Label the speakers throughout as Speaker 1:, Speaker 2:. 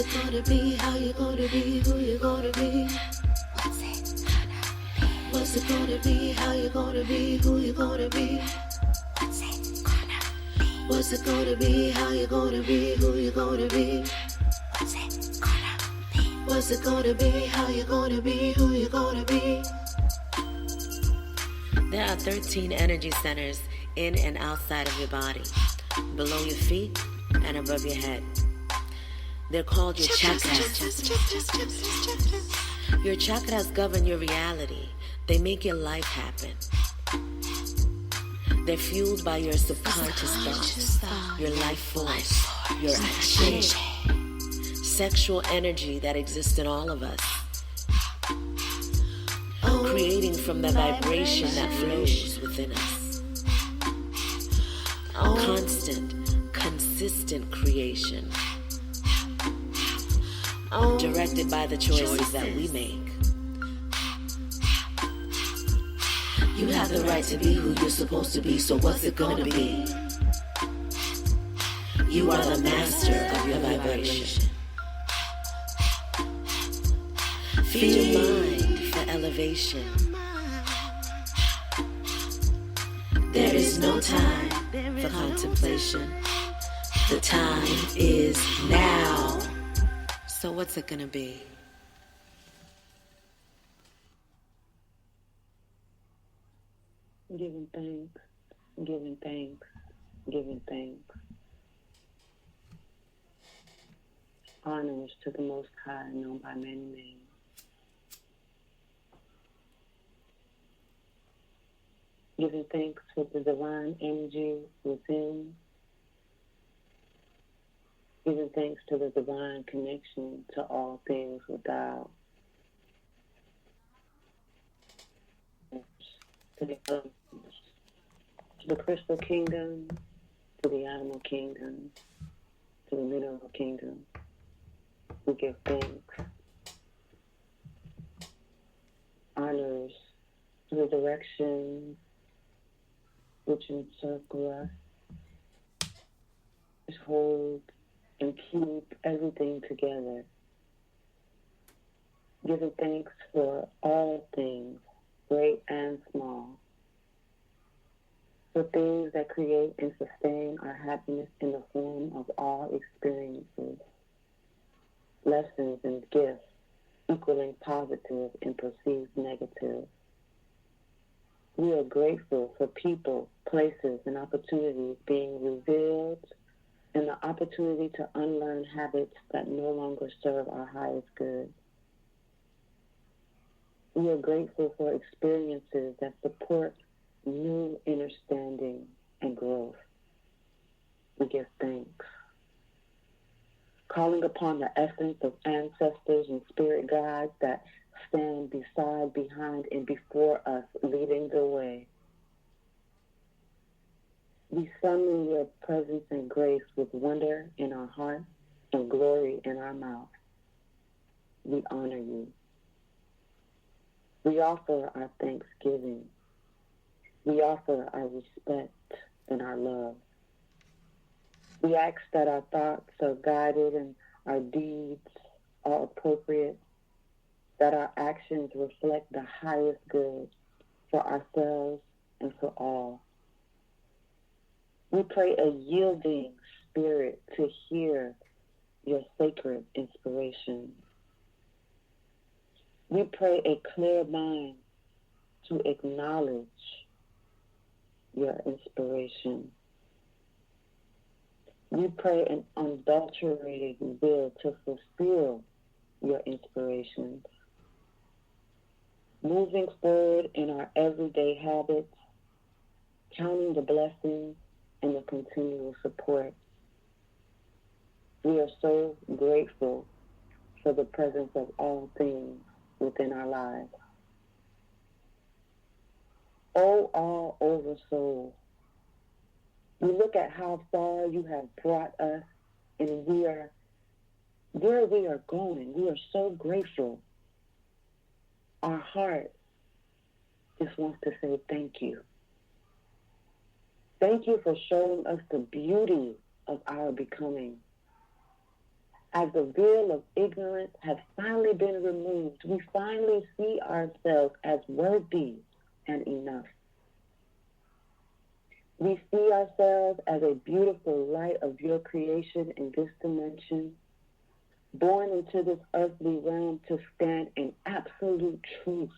Speaker 1: it gonna be? How you gonna be? Who you gonna be? What's it gonna be? How you gonna be? Who you gonna be? What's it gonna be? How you gonna be? Who you gonna be? What's it gonna be? How you gonna be? Who you gonna be?
Speaker 2: There are 13 energy centers in and outside of your body, below your feet and above your head. They're called your chakras. Your chakras govern your reality. They make your life happen. They're fueled by your subconscious thoughts, your life force, your action, sexual energy that exists in all of us, creating from the vibration that flows within us. Constant, consistent creation, directed by the choices that we make. You have the right to be who you're supposed to be, so what's it gonna be? You are the master of your vibration. Feed your mind for elevation. There is no time for contemplation. The time is now. So what's it gonna be?
Speaker 3: Giving thanks, giving thanks, giving thanks. Honors to the Most High, known by many names. Giving thanks for the divine energy within. Giving thanks to the divine connection to all things without. To the elements, to the crystal kingdom, to the animal kingdom, to the mineral kingdom. We give thanks. Honors to the direction which encircle us, which hold and keep everything together. Giving thanks for all things, great and small, for things that create and sustain our happiness in the form of all experiences, lessons and gifts, equaling positive and perceived negative. We are grateful for people, places, and opportunities being revealed, and the opportunity to unlearn habits that no longer serve our highest good. We are grateful for experiences that support new understanding and growth. We give thanks. Calling upon the essence of ancestors and spirit guides that stand beside, behind, and before us, leading the way. We summon your presence and grace with wonder in our heart and glory in our mouth. We honor you. We offer our thanksgiving. We offer our respect and our love. We ask that our thoughts are guided and our deeds are appropriate, that our actions reflect the highest good for ourselves and for all. We pray a yielding spirit to hear your sacred inspiration. We pray a clear mind to acknowledge your inspiration. We pray an unadulterated will to fulfill your inspirations. Moving forward in our everyday habits, counting the blessings and the continual support. We are so grateful for the presence of all things within our lives. Oh, all over soul, we look at how far you have brought us, and we are where we are going. We are so grateful. Our heart just wants to say thank you. Thank you for showing us the beauty of our becoming. as the veil of ignorance has finally been removed, we finally see ourselves as worthy and enough. We see ourselves as a beautiful light of your creation in this dimension, born into this earthly realm to stand in absolute truth.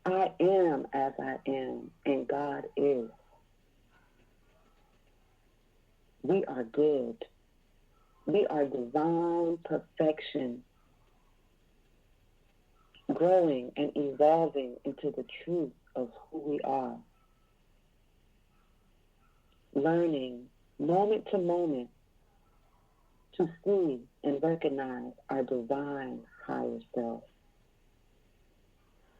Speaker 3: I am as I am, and God is. We are good. We are divine perfection, growing and evolving into the truth of who we are. Learning moment to moment to see and recognize our divine higher self.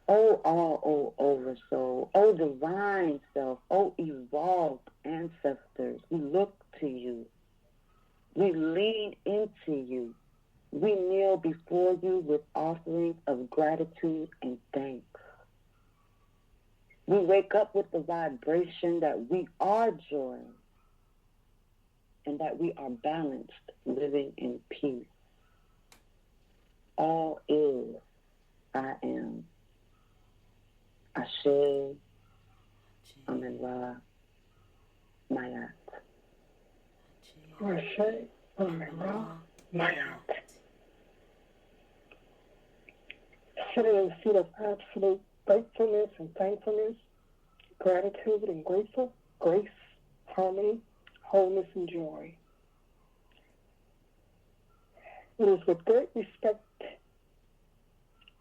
Speaker 3: Oh, all oversoul, oh, divine self, oh, evolved ancestors, we look to you. We lean into you. We kneel before you with offerings of gratitude and thanks. We wake up with the vibration that we are joy and that we are balanced, living in peace. All is, I am. Ashe, Amen Ra, Mayat.
Speaker 4: Ashe, Amen Ra, Mayat. Sitting in a seat of absolute gratefulness and thankfulness, gratitude and grace, harmony, wholeness, and joy. It is with great respect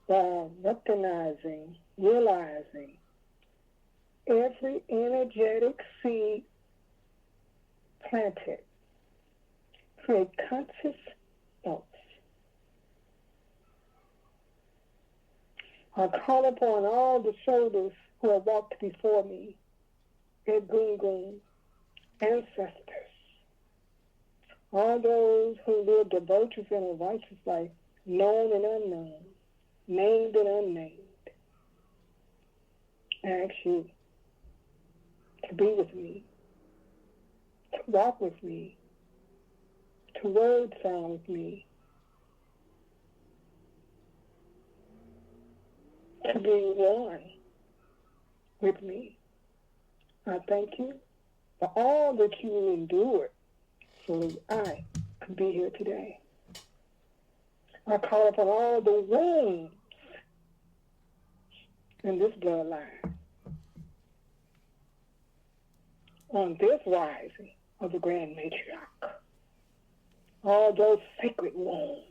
Speaker 4: while recognizing, realizing every energetic seed planted, create conscious thoughts. I call upon all the shoulders who have walked before me, their Gungun ancestors, all those who lived a virtuous and a righteous life, known and unknown, named and unnamed. I ask you to be with me, to walk with me, to word sound with me, to be one with me. I thank you for all that you endured so that I could be here today. I call upon all the wounds in this bloodline on this rising of the Grand Matriarch. All those sacred wounds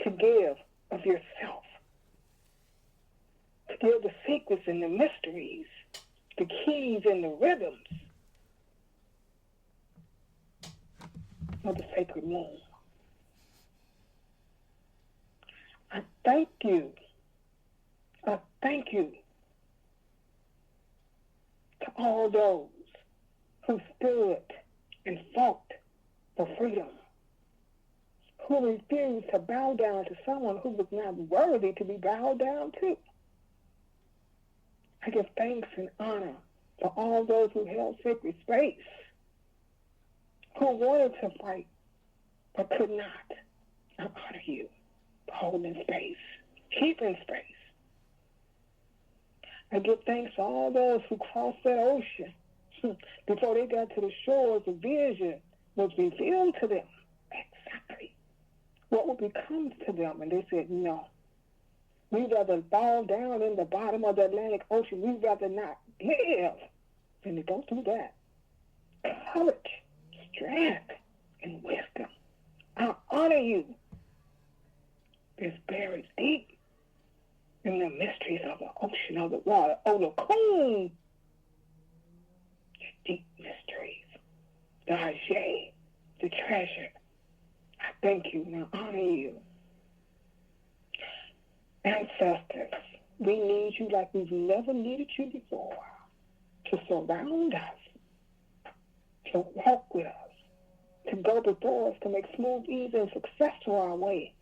Speaker 4: to give of yourself, to give the secrets and the mysteries, the keys and the rhythms of the sacred womb. I thank you to all those who stood and fought for freedom, who refused to bow down to someone who was not worthy to be bowed down to. I give thanks and honor to all those who held sacred space, who wanted to fight but could not. I honor you for holding space, keeping space. I give thanks to all those who crossed that ocean. Before they got to the shores, the vision was revealed to them exactly what would become to them. And they said, no, we'd rather fall down in the bottom of the Atlantic Ocean. We'd rather not live than to go through that. Courage, strength, and wisdom. I honor you. It's buried deep in the mysteries of the ocean, of the water, of the coon. Deep mysteries, the Ajay, the treasure. I thank you and I honor you. Ancestors, we need you like we've never needed you before, to surround us, to walk with us, to go before us, to make smooth, easy, and success to our way,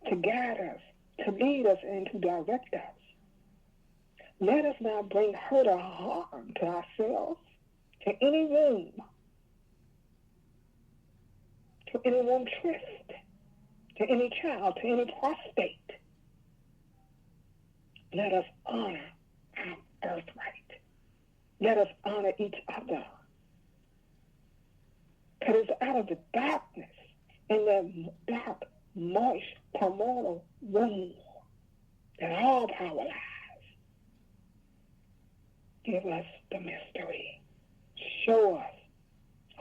Speaker 4: to guide us, to lead us, and to direct us. Let us not bring hurt or harm to ourselves, to any room, to any Wombstress, to any child, to any prostate. Let us honor our birthright. Let us honor each other. Because it's out of the darkness, in that dark, moist, primordial womb, that all power lies. Give us the mystery. Show us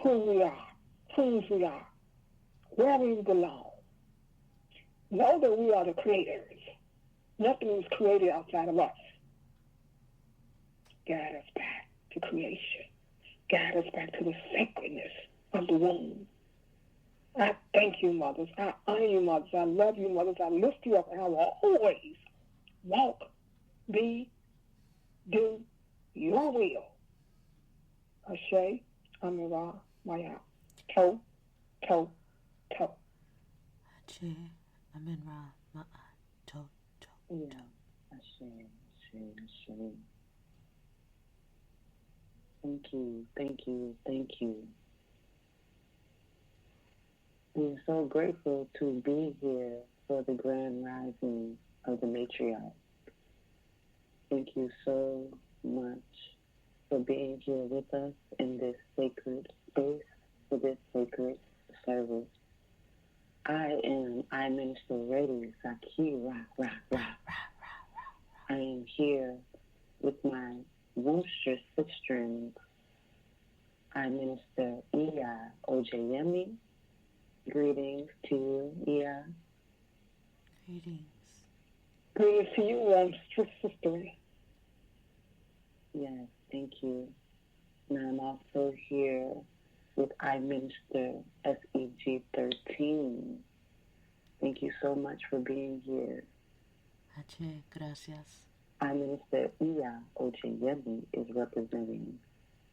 Speaker 4: who we are, whose we are, where we belong. Know that we are the creators. Nothing is created outside of us. Guide us back to creation. Guide us back to the sacredness of the womb. I thank you, mothers. I honor you, mothers. I love you, mothers. I lift you up, and I will always walk, be, do your will. Ashe, Amira, Maya. Toe, toe, toe.
Speaker 2: Ashe, Aminra, Ma'a, To, To.
Speaker 3: Yeah. Ashe. Thank you, thank you, thank you. I'm so grateful to be here for the grand rising of the matriarch. Thank you so much for being here with us in this sacred space, for this sacred service. I am iMinistah Ready, Saki Ra. I am here with my Wombstress 6 strings. iMinistah Iya OjYemi. Greetings to you, Iya.
Speaker 2: Greetings.
Speaker 4: Greetings to you, Wombstress sister.
Speaker 3: Yes, thank you. And I'm also here with iMinistah SEG13. Thank you so much for being here.
Speaker 2: Ashe, gracias.
Speaker 3: iMinistah Iya OjYemi is representing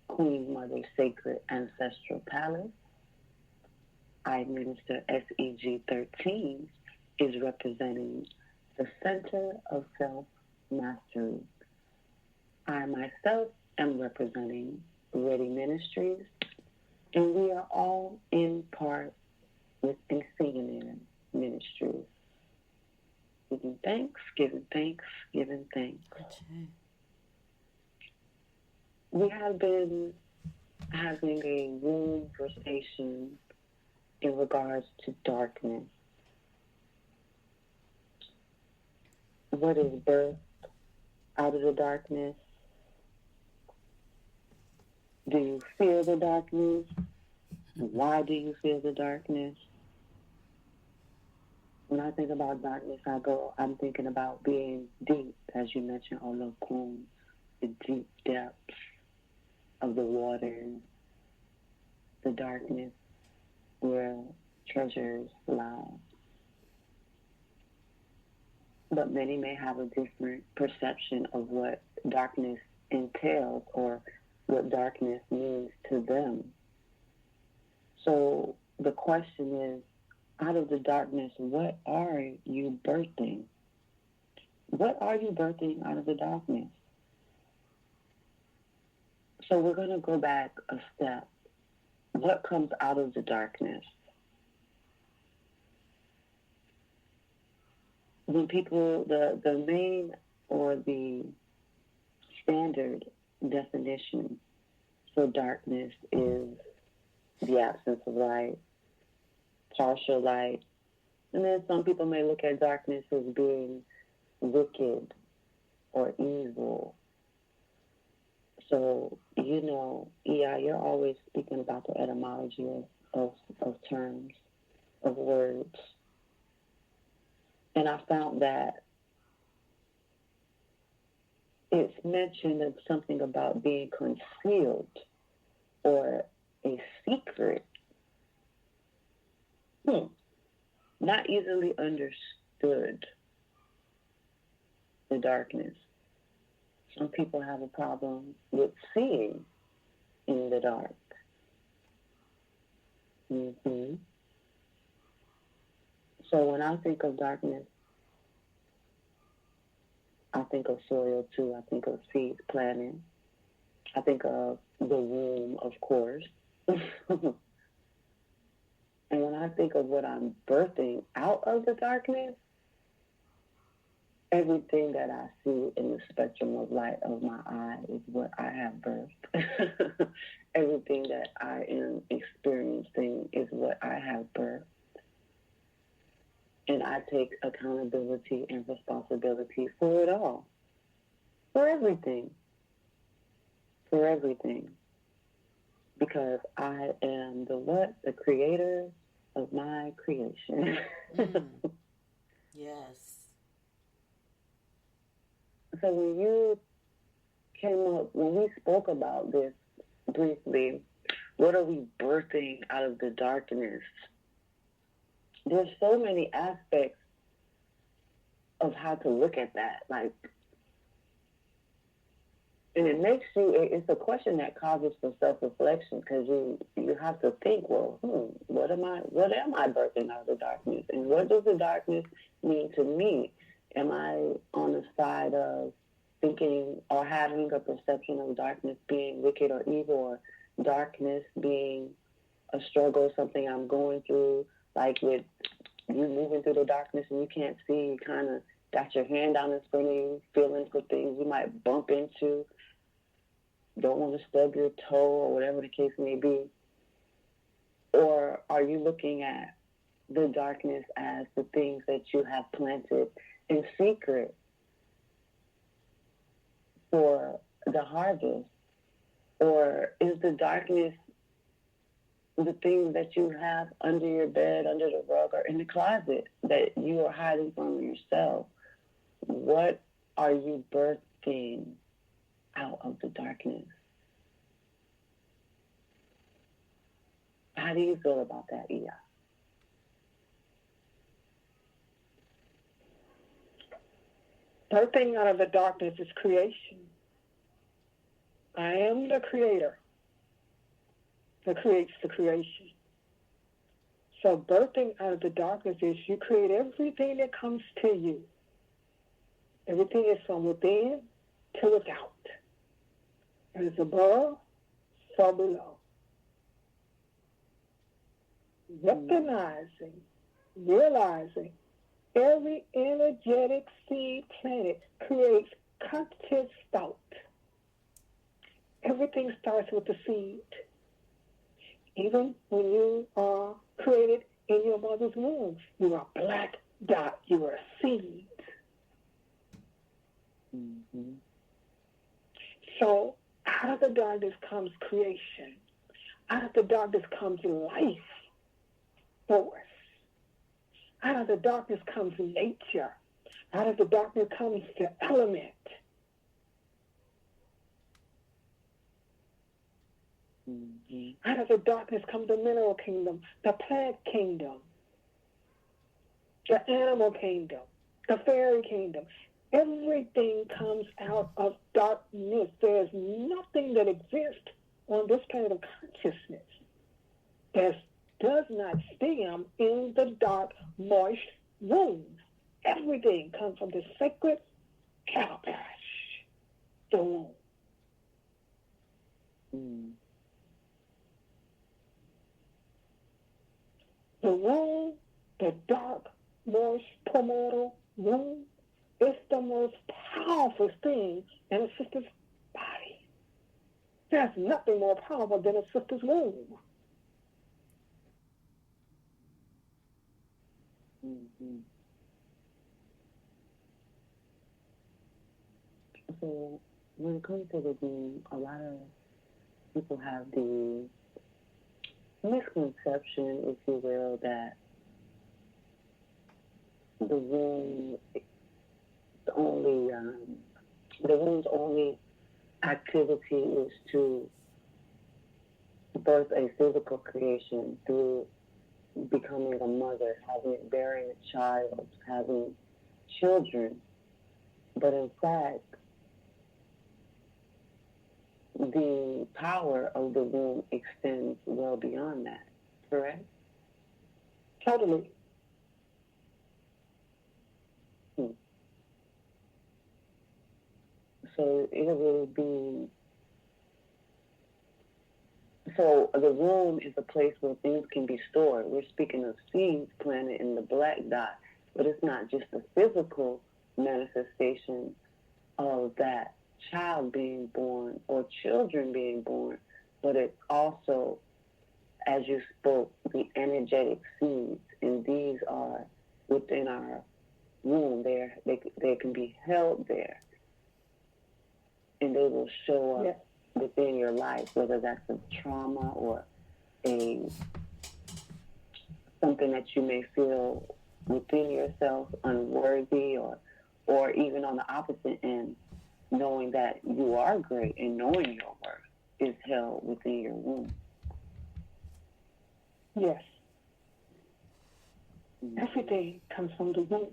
Speaker 3: Queen Mother Sacred Ancestral Palace. iMinistah SEG13 is representing the Center of Self-Mastery. I myself am representing Ready Ministries, and we are all in part with Insignia Ministries. Giving thanks.
Speaker 2: Ashe.
Speaker 3: We have been having a room conversation in regards to darkness. What is birth out of the darkness? Do you feel the darkness? Why do you feel the darkness? When I think about darkness, I'm thinking about being deep, as you mentioned, Olokun, the deep depths of the waters, the darkness where treasures lie. But many may have a different perception of what darkness entails or what darkness means to them. So the question is, out of the darkness, what are you birthing? What are you birthing out of the darkness? So we're going to go back a step. What comes out of the darkness? When people, the main or the standard definition for darkness is the absence of light, partial light. And then some people may look at darkness as being wicked or evil. So, yeah, you're always speaking about the etymology of terms, of words. And I found that it's mentioned of something about being concealed or a secret. Not easily understood, the darkness. Some people have a problem with seeing in the dark. So when I think of darkness, I think of soil too. I think of seeds planting. I think of the womb, of course. And when when I think of what I'm birthing out of the darkness, everything that I see in the spectrum of light of my eye is what I have birthed. Everything that I am experiencing is what I have birthed. And I take accountability and responsibility for it all. For everything. For everything. Because I am the what? The creator of my creation.
Speaker 2: Yes.
Speaker 3: So when you came up, when we spoke about this briefly, what are we birthing out of the darkness? There's so many aspects of how to look at that. Like, and it makes you, it's a question that causes for self-reflection, because you have to think, well, what am I birthing out of the darkness? And what does the darkness mean to me? Am I on the side of thinking or having a perception of darkness being wicked or evil, or darkness being a struggle, something I'm going through, like with you moving through the darkness and you can't see, you kind of got your hand down in front of you, feeling for things you might bump into, don't want to stub your toe or whatever the case may be? Or are you looking at the darkness as the things that you have planted in secret for the harvest? Or is the darkness the things that you have under your bed, under the rug, or in the closet that you are hiding from yourself? What are you birthing out of the darkness? How do you feel about that, Iya?
Speaker 4: Birthing out of the darkness is creation. I am the creator that creates the creation. So birthing out of the darkness is you create everything that comes to you. Everything is from within to without. It is above, so below. Recognizing, realizing every energetic seed planet creates conscious thought. Everything starts with the seed. Even when you are created in your mother's womb, you are a black dot, you are a seed.
Speaker 3: Mm-hmm.
Speaker 4: So out of the darkness comes creation. Out of the darkness comes life force. Out of the darkness comes nature. Out of the darkness comes the element.
Speaker 3: Mm-hmm.
Speaker 4: Out of the darkness comes the mineral kingdom, the plant kingdom, the animal kingdom, the fairy kingdom. Everything comes out of darkness. There's nothing that exists on this planet of consciousness that does not stem in the dark, moist womb. Everything comes from the sacred calabash, the womb.
Speaker 3: Mm.
Speaker 4: The womb, the dark, moist, primordial womb, is the most powerful thing in a sister's body. There's nothing more powerful than a sister's womb.
Speaker 3: Mm-hmm. So when it comes to the womb, a lot of people have the misconception, if you will, that the womb the womb's only activity is to birth a physical creation through becoming a mother, bearing a child, having children. But in fact, the power of the womb extends well beyond that, correct?
Speaker 4: Totally.
Speaker 3: So it will be So the womb is a place where things can be stored. We're speaking of seeds planted in the black dot, but it's not just a physical manifestation of that child being born or children being born, but it's also, as you spoke, the energetic seeds, and these are within our womb. They can be held there, and they will show up within your life, whether that's a trauma or something that you may feel within yourself unworthy, or even on the opposite end, knowing that you are great and knowing your worth is held within your womb.
Speaker 4: Yes. Everything comes from the womb.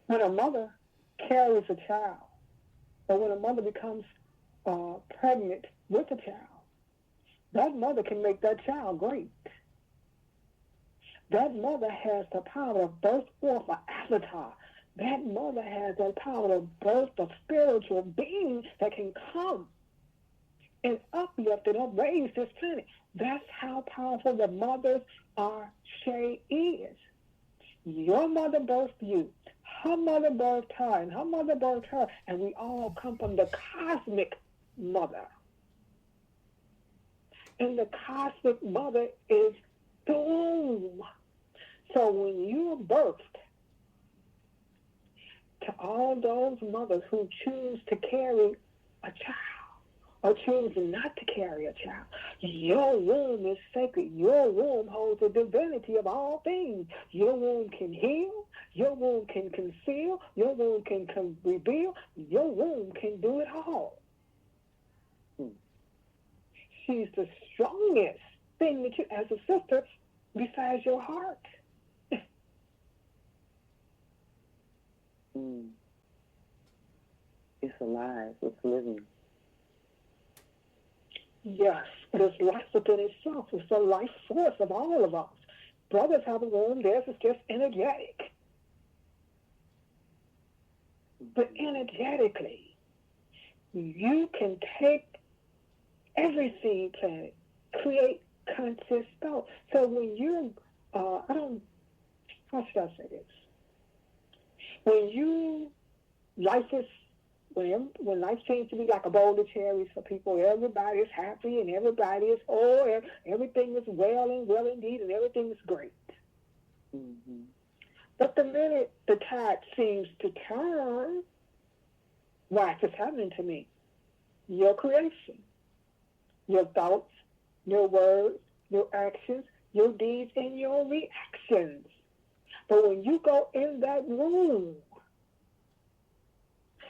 Speaker 4: When a mother carries a child, or when a mother becomes pregnant with a child, that mother can make that child great. That mother has the power to birth forth an avatar. That mother has the power to birth a spiritual being that can come and uplift and upraise this planet. That's how powerful the mother's Shay is. Your mother birthed you. Her mother birthed her, and her mother birthed her, and we all come from the cosmic mother. And the cosmic mother is the womb. So when you're birthed, to all those mothers who choose to carry a child or choose not to carry a child, your womb is sacred. Your womb holds the divinity of all things. Your womb can heal. Your womb can conceal. Your womb can reveal. Your womb can do it all. She's the strongest thing that you, as a sister, besides your heart.
Speaker 3: It's alive. It's living.
Speaker 4: Yes, it is life within itself. It's the life force of all of us. Brothers have a womb. Theirs is just energetic. But energetically, you can take every seed planet, create conscious thought. So when you're, how should I say this? When life seems to be like a bowl of cherries for people, everybody is happy and everybody is, everything is well indeed, and everything is great. Mm-hmm. But the minute the tide seems to turn, watch what's happening to me. Your creation, your thoughts, your words, your actions, your deeds, and your reactions. But when you go in that room,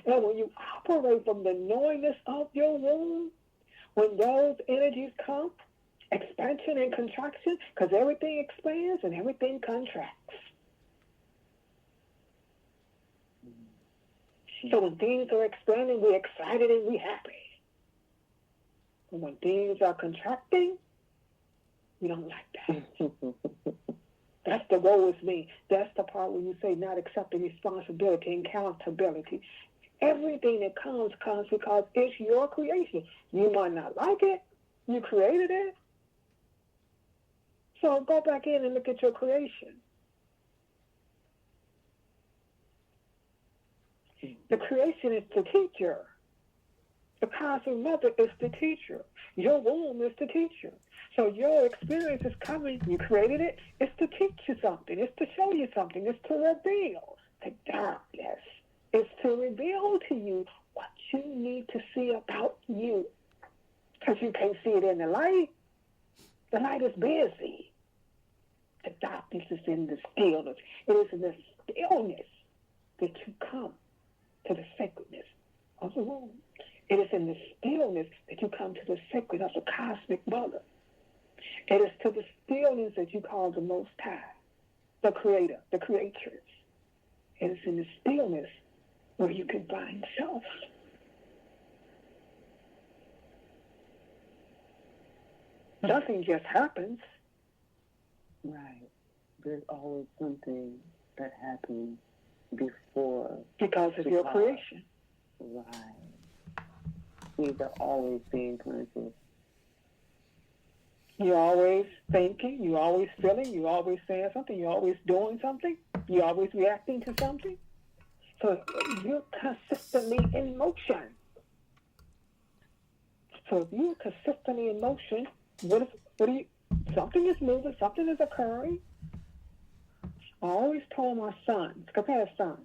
Speaker 4: and when you operate from the knowingness of your womb, when those energies come, expansion and contraction, because everything expands and everything contracts. So when things are expanding, we're excited and we're happy. And when things are contracting, we don't like that. That's the woe is me. That's the part where you say not accepting responsibility and accountability. Everything that comes because it's your creation. You might not like it. You created it. So go back in and look at your creation. The creation is the teacher. The cosmic mother is the teacher. Your womb is the teacher. So your experience is coming. You created it. It's to teach you something. It's to show you something. It's to reveal the darkness. It's to reveal to you what you need to see about you. Because you can't see it in the light. The light is busy. The darkness is in the stillness. It is in the stillness that you come to the sacredness of the womb. It is in the stillness that you come to the sacred of the cosmic mother. It is to the stillness that you call the Most High, the Creator, the Creatress. It is in the stillness where you can find self. Nothing just happens.
Speaker 3: Right. There's always something that happens before.
Speaker 4: Because of your creation.
Speaker 3: Right. see they're always being conscious.
Speaker 4: You're always thinking, you're always feeling, you're always saying something, you're always doing something, you're always reacting to something. So you're consistently in motion. So if you're consistently in motion, something is moving, something is occurring. I always told my sons, because I have sons,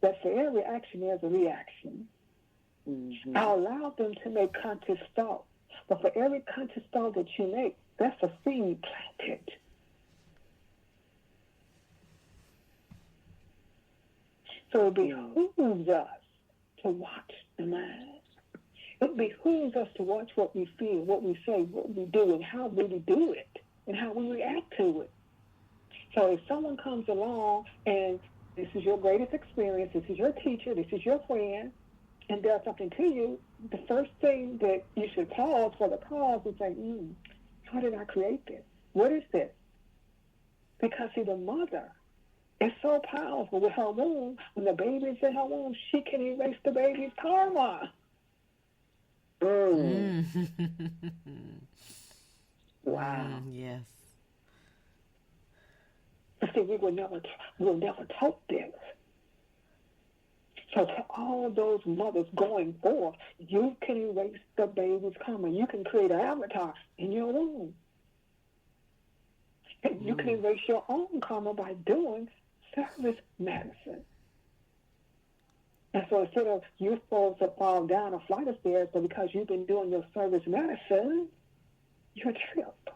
Speaker 4: that for every action there's a reaction.
Speaker 3: Mm-hmm.
Speaker 4: I allow them to make conscious thought. But for every conscious thought that you make, that's a seed planted. So it behooves us to watch the mind. It behooves us to watch what we feel, what we say, what we do, and how we do it, and how we react to it. So if someone comes along and this is your greatest experience, this is your teacher, this is your friend, and does something to you, the first thing that you should pause for the cause and say, how did I create this? What is this? Because, see, the mother is so powerful with her womb. When the baby is in her womb, she can erase the baby's karma.
Speaker 3: Wow.
Speaker 2: Yes.
Speaker 4: See, we'll never taught this. So to all those mothers going forth, you can erase the baby's karma. You can create an avatar in your womb. And you can erase your own karma by doing service medicine. And so instead of you supposed to fall down a flight of stairs, but because you've been doing your service medicine, you're tripped.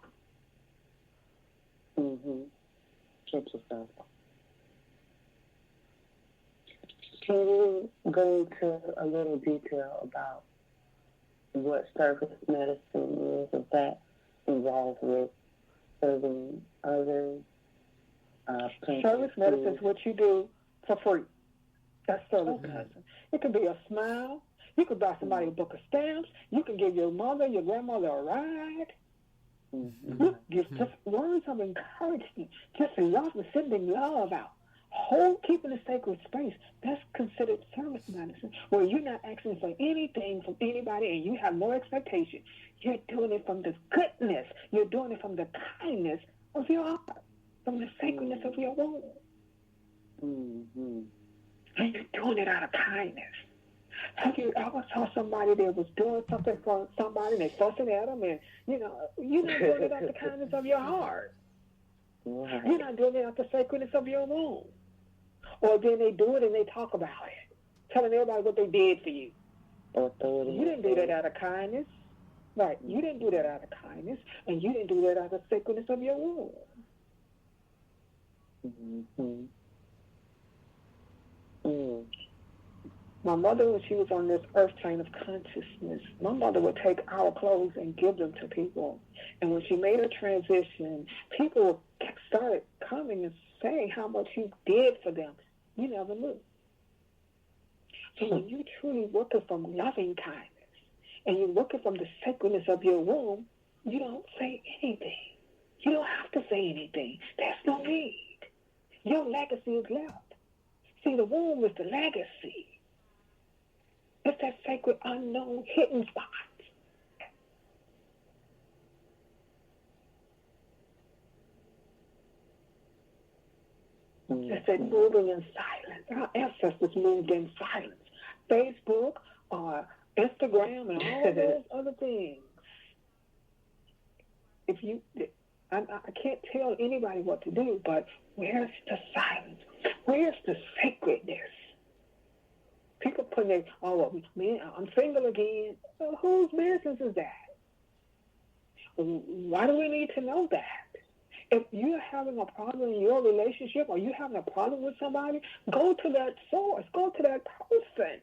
Speaker 3: Mm-hmm. Trip yourself. Can you go into a little detail about what service medicine is, if that involved with serving others?
Speaker 4: Service medicine is what you do for free. That's service medicine. It could be a smile. You could buy somebody a book of stamps. You can give your mother, your grandmother a ride. You give just words of encouragement, just love and sending love out. Keeping a sacred space, that's considered service medicine, where you're not asking for anything from anybody and you have no expectation. You're doing it from the goodness. You're doing it from the kindness of your heart, from the sacredness of your womb. And you're doing it out of kindness. Have you ever saw somebody that was doing something for somebody and they fussing at them and, you're not doing it out of the kindness of your heart.
Speaker 3: Right.
Speaker 4: You're not doing it out of the sacredness of your womb. Or then they do it and they talk about it, telling everybody what they did for you. You didn't do that out of kindness. Right. You didn't do that out of kindness, and you didn't do that out of the sacredness of your womb. My mother, when she was on this earth plane of consciousness, my mother would take our clothes and give them to people. And when she made her transition, people started coming and saying how much you did for them. You never knew. So when you're truly working from loving kindness and you're working from the sacredness of your womb, you don't say anything. You don't have to say anything. There's no need. Your legacy is left. See, the womb is the legacy. It's that sacred, unknown, hidden spot. It's that moving in silence. Our ancestors moved in silence. Facebook or Instagram and all those other things. I can't tell anybody what to do, but where's the silence? Where's the sacredness? People putting their, I'm single again. Well, whose business is that? Why do we need to know that? If you're having a problem in your relationship or you're having a problem with somebody, go to that source. Go to that person.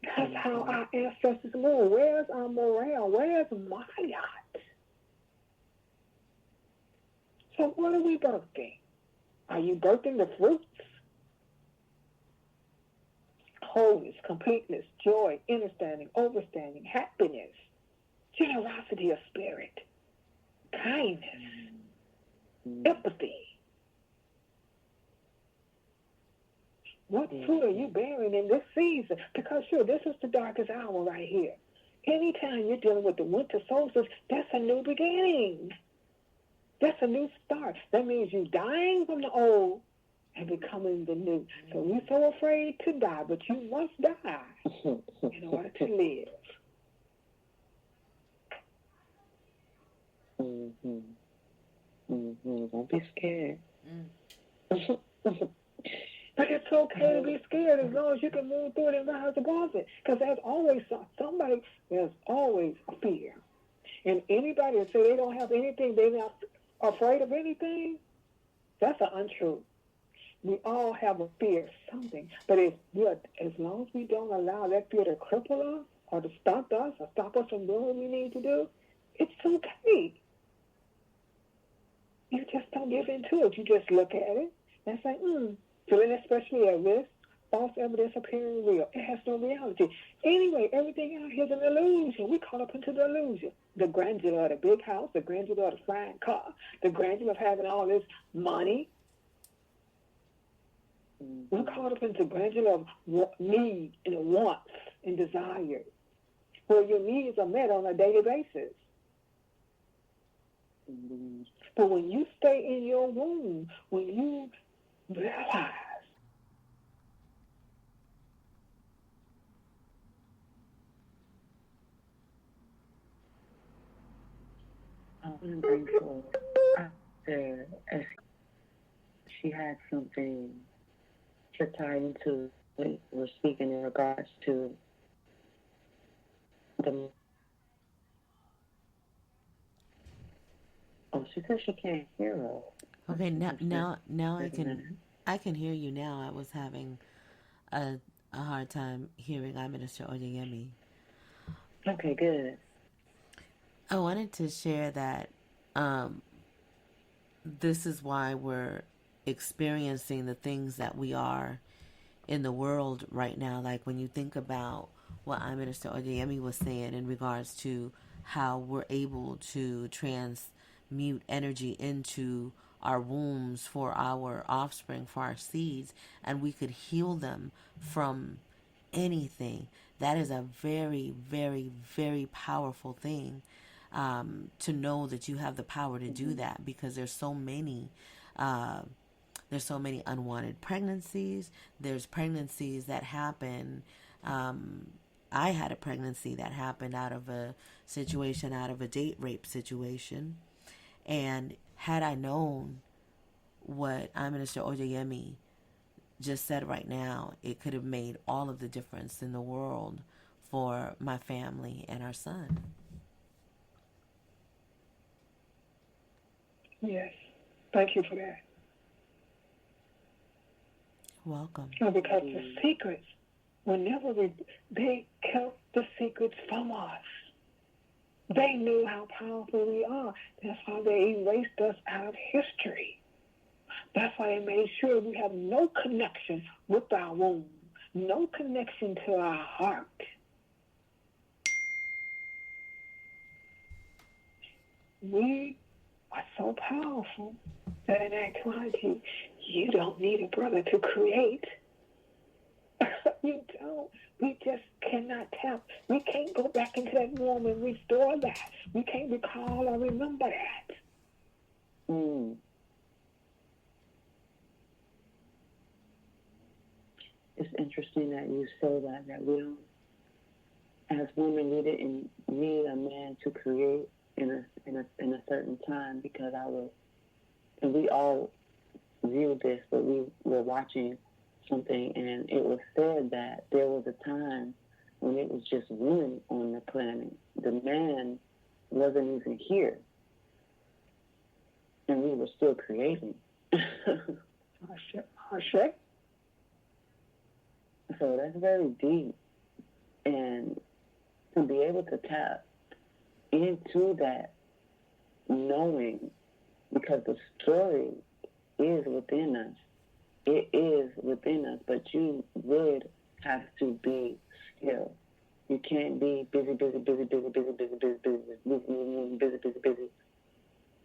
Speaker 4: That's how our ancestors moved. Where's our morale? Where's my yacht? So what are we birthing? Are you birthing the fruits? Wholeness, completeness, joy, understanding, overstanding, happiness, generosity of spirit, kindness, empathy. What fruit are you bearing in this season? Because sure, this is the darkest hour right here. Anytime you're dealing with the winter solstice, that's a new beginning. That's a new start. That means you're dying from the old and becoming the new. So you're so afraid to die, but you must die in order to live.
Speaker 3: Don't be scared.
Speaker 4: But it's okay to be scared as long as you can move through it and rise above it. Because there's always somebody, there's always a fear. And anybody that say they don't have anything, they're not afraid of anything, that's an untruth. We all have a fear of something. But as long as we don't allow that fear to cripple us or to stop us or stop us from doing what we need to do, it's okay. You just don't give into it. You just look at it and say, feeling especially at risk, false evidence appearing real. It has no reality. Anyway, everything out here is an illusion. We caught up into the illusion. The grandeur of the big house, the grandeur of the flying car, the grandeur of having all this money. We're caught up into the grandeur of need and wants and desires, where your needs are met on a daily basis. But when you stay in your womb, when you realize
Speaker 3: I'm grateful after she had something to tie into what we're speaking in regards to the. Oh, she said she can't hear us.
Speaker 2: Okay, now I can hear you now. I was having a hard time hearing iMinistah OjYemi.
Speaker 3: Okay, good.
Speaker 2: I wanted to share that this is why we're experiencing the things that we are in the world right now. Like when you think about what iMinistah OjYemi was saying in regards to how we're able to transmute energy into our wombs for our offspring, for our seeds, and we could heal them from anything. That is a very, very, very powerful thing, to know that you have the power to do that, because there's so many unwanted pregnancies. There's pregnancies that happen. I had a pregnancy that happened out of a date rape situation. And had I known what iMinistah OjYemi just said right now, it could have made all of the difference in the world for my family and our son.
Speaker 4: yes, thank you for that.
Speaker 2: Welcome.
Speaker 4: No, because the secrets, they kept the secrets from us. They knew how powerful we are. That's why they erased us out of history. That's why they made sure we have no connection with our womb, no connection to our heart. We are so powerful that in actuality, you don't need a brother to create. You don't. We just cannot tap. We can't go back into that womb and restore that. We can't recall or remember that.
Speaker 3: It's interesting that you say that we don't, as women, we didn't need a man to create in a certain time, because and we all viewed this, but we were watching something, and it was said that there was a time when it was just women on the planet. The man wasn't even here, and we were still creating.
Speaker 4: Sure.
Speaker 3: So that's very deep, and to be able to tap into that knowing, because the story is within us. It is within us, but you would have to be still. You can't be busy.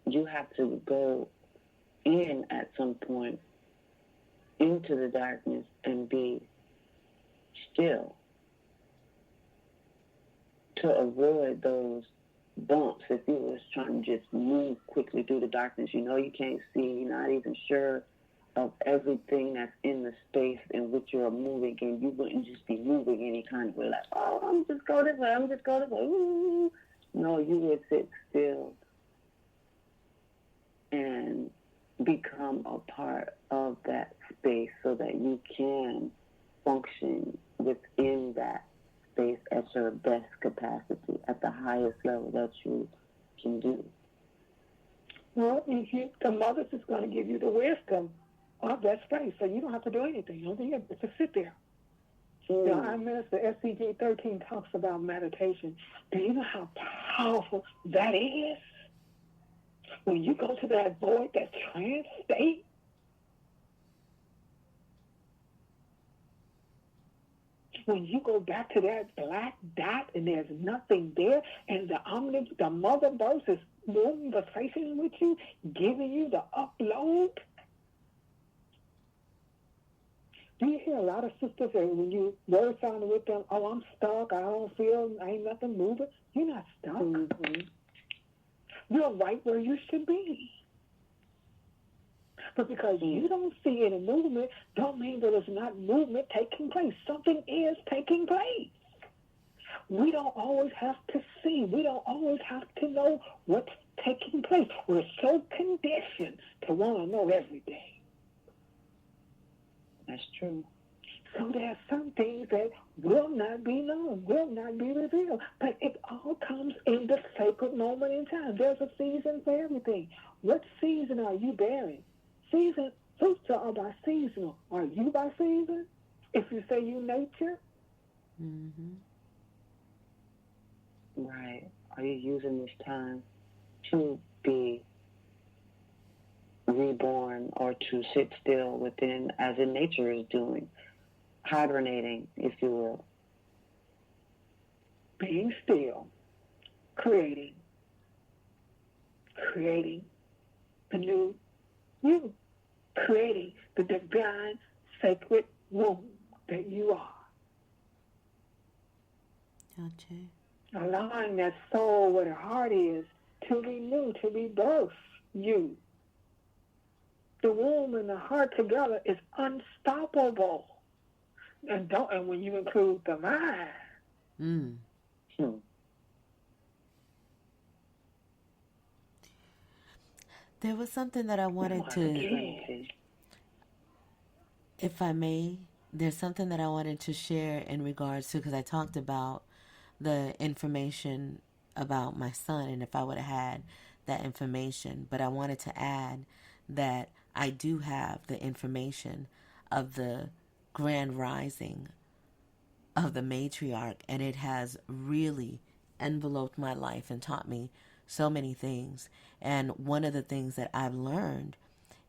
Speaker 3: You have to go in at some point into the darkness and be still to avoid those bumps. If you was trying to just move quickly through the darkness, you know you can't see, you're not even sure of everything that's in the space in which you're moving, and you wouldn't just be moving any kind of way, like, oh, I'm just go this way, I'm just go this way. Ooh. No, you would sit still and become a part of that space so that you can function within that space at your best capacity, at the highest level that you can do.
Speaker 4: Well, the mother's is going to give you the wisdom of that space, so you don't have to do anything. You don't have to sit there. The iMinistah SCG 13 talks about meditation. Do you know how powerful that is? When you go to that void, that trance state, when you go back to that black dot and there's nothing there, and the mother verse is conversation with you, giving you the upload. Do you hear a lot of sisters that when you word sound with them, oh, I'm stuck, I don't feel, ain't nothing moving? You're not stuck. Mm-hmm. You're right where you should be. But because you don't see any movement, don't mean that there's not movement taking place. Something is taking place. We don't always have to see. We don't always have to know what's taking place. We're so conditioned to want to know everything.
Speaker 3: That's true.
Speaker 4: So there are some things that will not be known, will not be revealed. But it all comes in the sacred moment in time. There's a season for everything. What season are you bearing? Season, fruits are by seasonal. Are you by season? If you say you nature?
Speaker 2: Mm-hmm.
Speaker 3: Right. Are you using this time to be reborn or to sit still within, as in nature is doing, hibernating, if you will?
Speaker 4: Being still, creating the new you, creating the divine sacred womb that you are.
Speaker 2: Okay.
Speaker 4: Allowing that soul where the heart is to renew, to rebirth you. The womb and the heart together is unstoppable. And when you include the mind.
Speaker 2: There was something that I wanted to, if I may, there's something that I wanted to share in regards to, because I talked about the information about my son and if I would have had that information, but I wanted to add that I do have the information of the grand rising of the matriarch, and it has really enveloped my life and taught me so many things. And one of the things that I've learned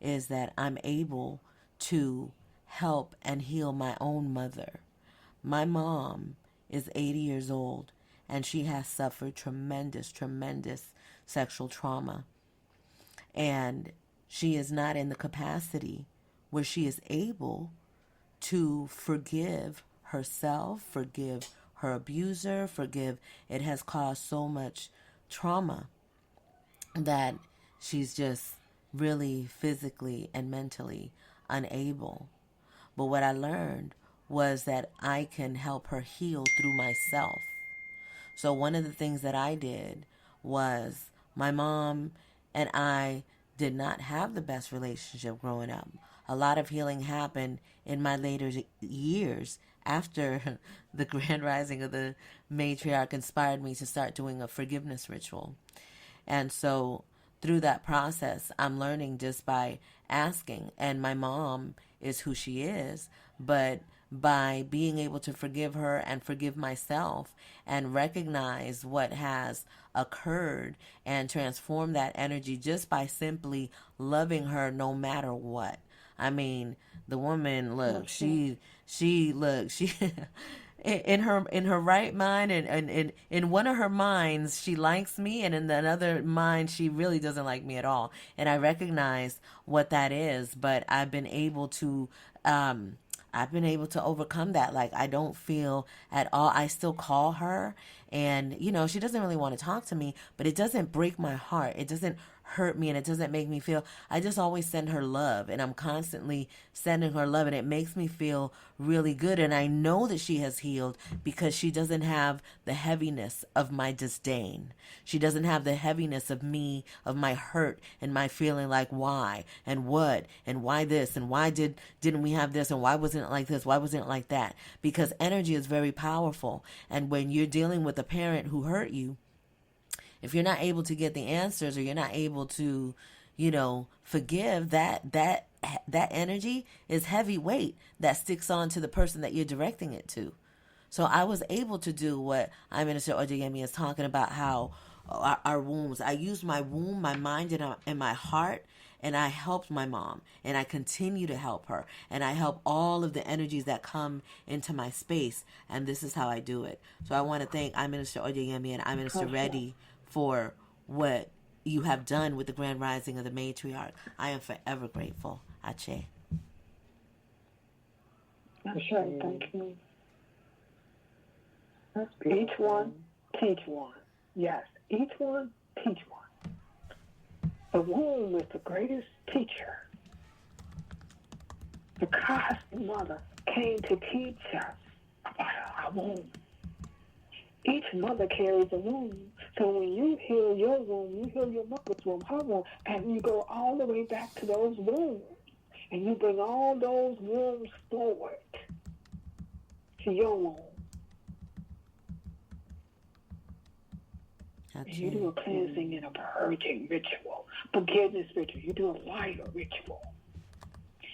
Speaker 2: is that I'm able to help and heal my own mother. My mom is 80 years old, and she has suffered tremendous sexual trauma. And she is not in the capacity where she is able to forgive herself, forgive her abuser, forgive. It has caused so much trauma that she's just really physically and mentally unable. But what I learned was that I can help her heal through myself. So one of the things that I did was, my mom and I did not have the best relationship growing up. A lot of healing happened in my later years after the grand rising of the matriarch inspired me to start doing a forgiveness ritual. And so through that process, I'm learning just by asking. And my mom is who she is, but by being able to forgive her and forgive myself and recognize what has occurred and transform that energy just by simply loving her no matter what. I mean, the woman, look, she in her right mind, and in one of her minds she likes me, and in another mind she really doesn't like me at all. And I recognize what that is, but I've been able to I've been able to overcome that. Like, I don't feel at all, I still call her, and, you know, she doesn't really want to talk to me, but it doesn't break my heart. It doesn't hurt me, and it doesn't make me feel, I just always send her love, and I'm constantly sending her love, and it makes me feel really good. And I know that she has healed because she doesn't have the heaviness of my disdain. She doesn't have the heaviness of me, of my hurt, and my feeling like why and what and why this and why didn't we have this, and why wasn't it like this, why wasn't it like that. Because energy is very powerful, and when you're dealing with a parent who hurt you, if you're not able to get the answers, or you're not able to, you know, forgive, that energy is heavy weight that sticks on to the person that you're directing it to. So I was able to do what iMinistah OjYemi is talking about, how our wombs. I used my womb, my mind, and my heart, and I helped my mom, and I continue to help her, and I help all of the energies that come into my space, and this is how I do it. So I want to thank iMinistah OjYemi and iMinister Ready for what you have done with the Grand Rising of the Matriarch. I am forever grateful. Ache.
Speaker 4: Okay, thank you. Each one, teach one. Yes, each one, teach one. The womb is the greatest teacher. The cosmic mother came to teach us about our womb. Each mother carries a womb. So when you heal your womb, you heal your mother's womb, her womb, and you go all the way back to those wombs. And you bring all those wombs forward to your womb. And you do a cleansing and a purging ritual, forgiveness ritual. You do a lighter ritual.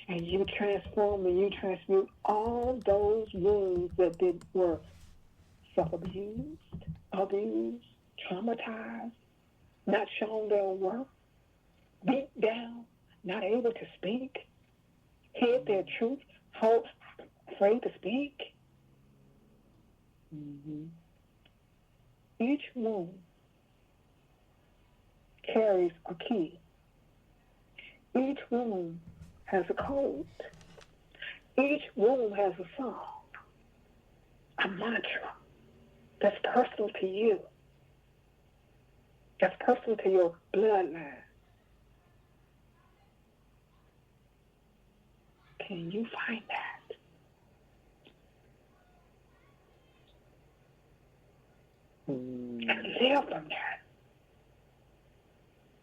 Speaker 4: And you transform and you transmute all those wounds that were self-abused, abused, traumatized, not shown their worth, beat down, not able to speak, hid their truth, afraid to speak. Mm-hmm. Each wound carries a key. Each wound has a code. Each wound has a song, a mantra that's personal to you, that's personal to your bloodline. Can you find that? And live from that.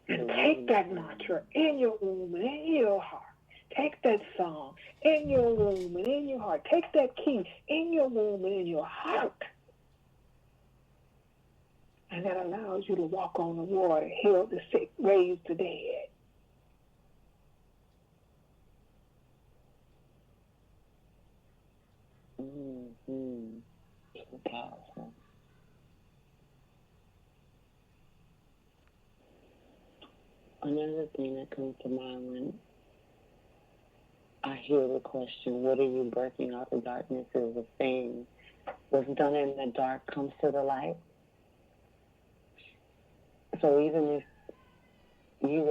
Speaker 4: And take that mantra in your womb and in your heart. Take that song in your womb and in your heart. Take that key in your womb and in your heart. And that allows you to walk on the water, heal the sick, raise the dead.
Speaker 3: Mm-hmm. So powerful. Another thing that comes to mind when I hear the question, what are you birthing out of darkness, is the thing what's done in the dark comes to the light. So even if you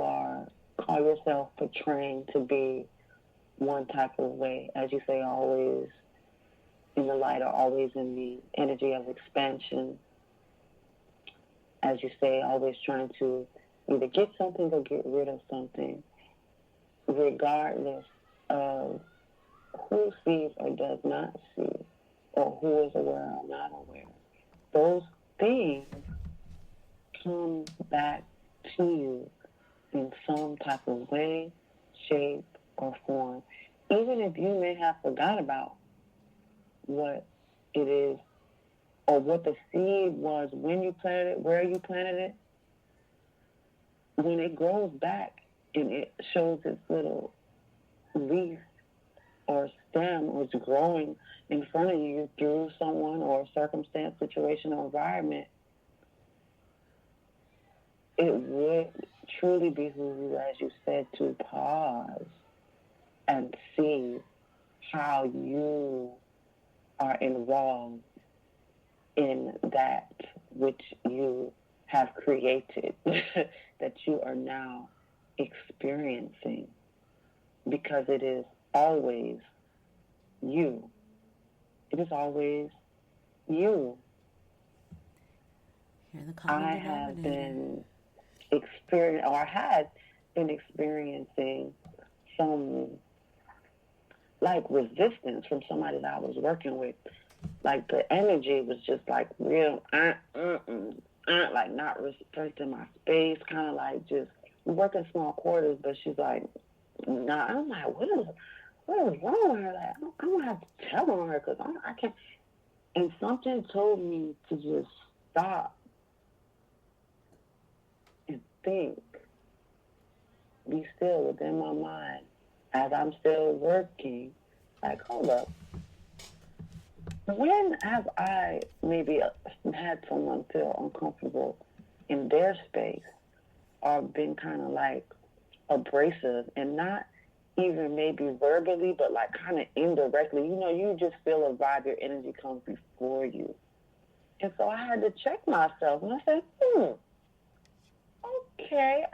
Speaker 3: call yourself portraying to be one type of way, as you say, always in the light or always in the energy of expansion, as you say, always trying to either get something or get rid of something, regardless of who sees or does not see, or who is aware or not aware. Those things come back to you in some type of way, shape, or form. Even if you may have forgot about what it is or what the seed was when you planted it, where you planted it, when it grows back and it shows its little leaf or stem or it's growing in front of you through someone or a circumstance, situation, or environment, it would truly behoove you, as you said, to pause and see how you are involved in that which you have created, that you are now experiencing, because it is always you. It is always you.
Speaker 2: You're the common
Speaker 3: I
Speaker 2: denominator.
Speaker 3: have been had been experiencing some like resistance from somebody that I was working with. Like the energy was just like real, like not respecting my space, kind of like just we work in small quarters, but she's like, nah. I'm like, what is wrong with her? Like, I'm gonna have to tell on her because I can't. And something told me to just stop and think, be still within my mind as I'm still working. Like, hold up. When have I maybe had someone feel uncomfortable in their space or been kind of like abrasive and not even maybe verbally, but like kind of indirectly? You know, you just feel a vibe, your energy comes before you. And so I had to check myself and I said, okay,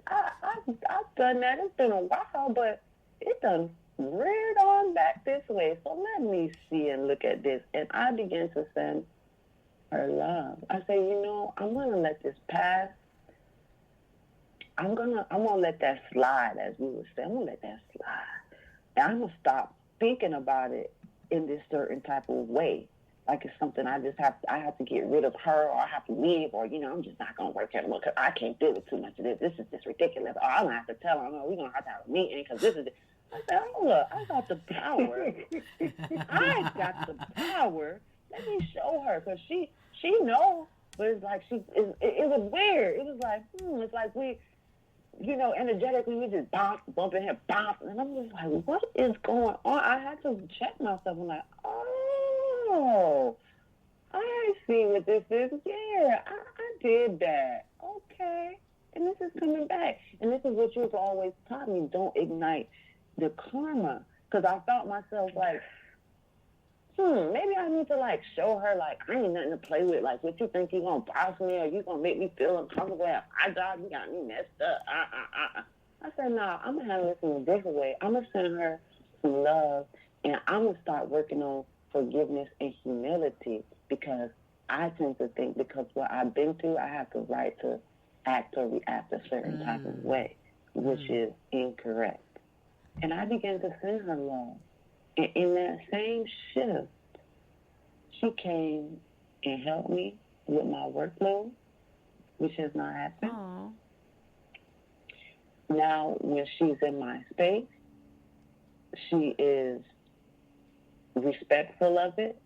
Speaker 3: I've done that. It's been a while, but it done reared on back this way. So let me see and look at this. And I began to send her love. I say, you know, I'm gonna let this pass. I'm gonna let that slide, as we would say. I'm gonna let that slide. And I'm gonna stop thinking about it in this certain type of way. Like it's something I have to get rid of her, or I have to leave, or, you know, I'm just not going to work anymore because I can't deal with too much of this. This is just ridiculous. Or I'm going to have to tell her, no, we're going to have a meeting because this is... I said, hold up, I got the power. I got the power. Let me show her because she knows, but it's like it was weird. It was like, it's like we, you know, energetically we just bumping here, and I'm just like, what is going on? I had to check myself. I'm like, oh, I see what this is. Yeah, I did that. Okay. And this is coming back. And this is what you've always taught me. Don't ignite the karma. Because I felt myself like, maybe I need to like show her like I ain't nothing to play with. Like, what you think you gonna boss me or you gonna make me feel uncomfortable at my job? You got me messed up. I said, no, I'm gonna handle this in a different way. I'm gonna send her some love and I'm gonna start working on forgiveness and humility, because I tend to think because what I've been through, I have the right to act or react a certain type of way, which is incorrect. And I began to send her love. And in that same shift, she came and helped me with my workload, which has not happened.
Speaker 2: Aww.
Speaker 3: Now, when she's in my space, she is respectful of it.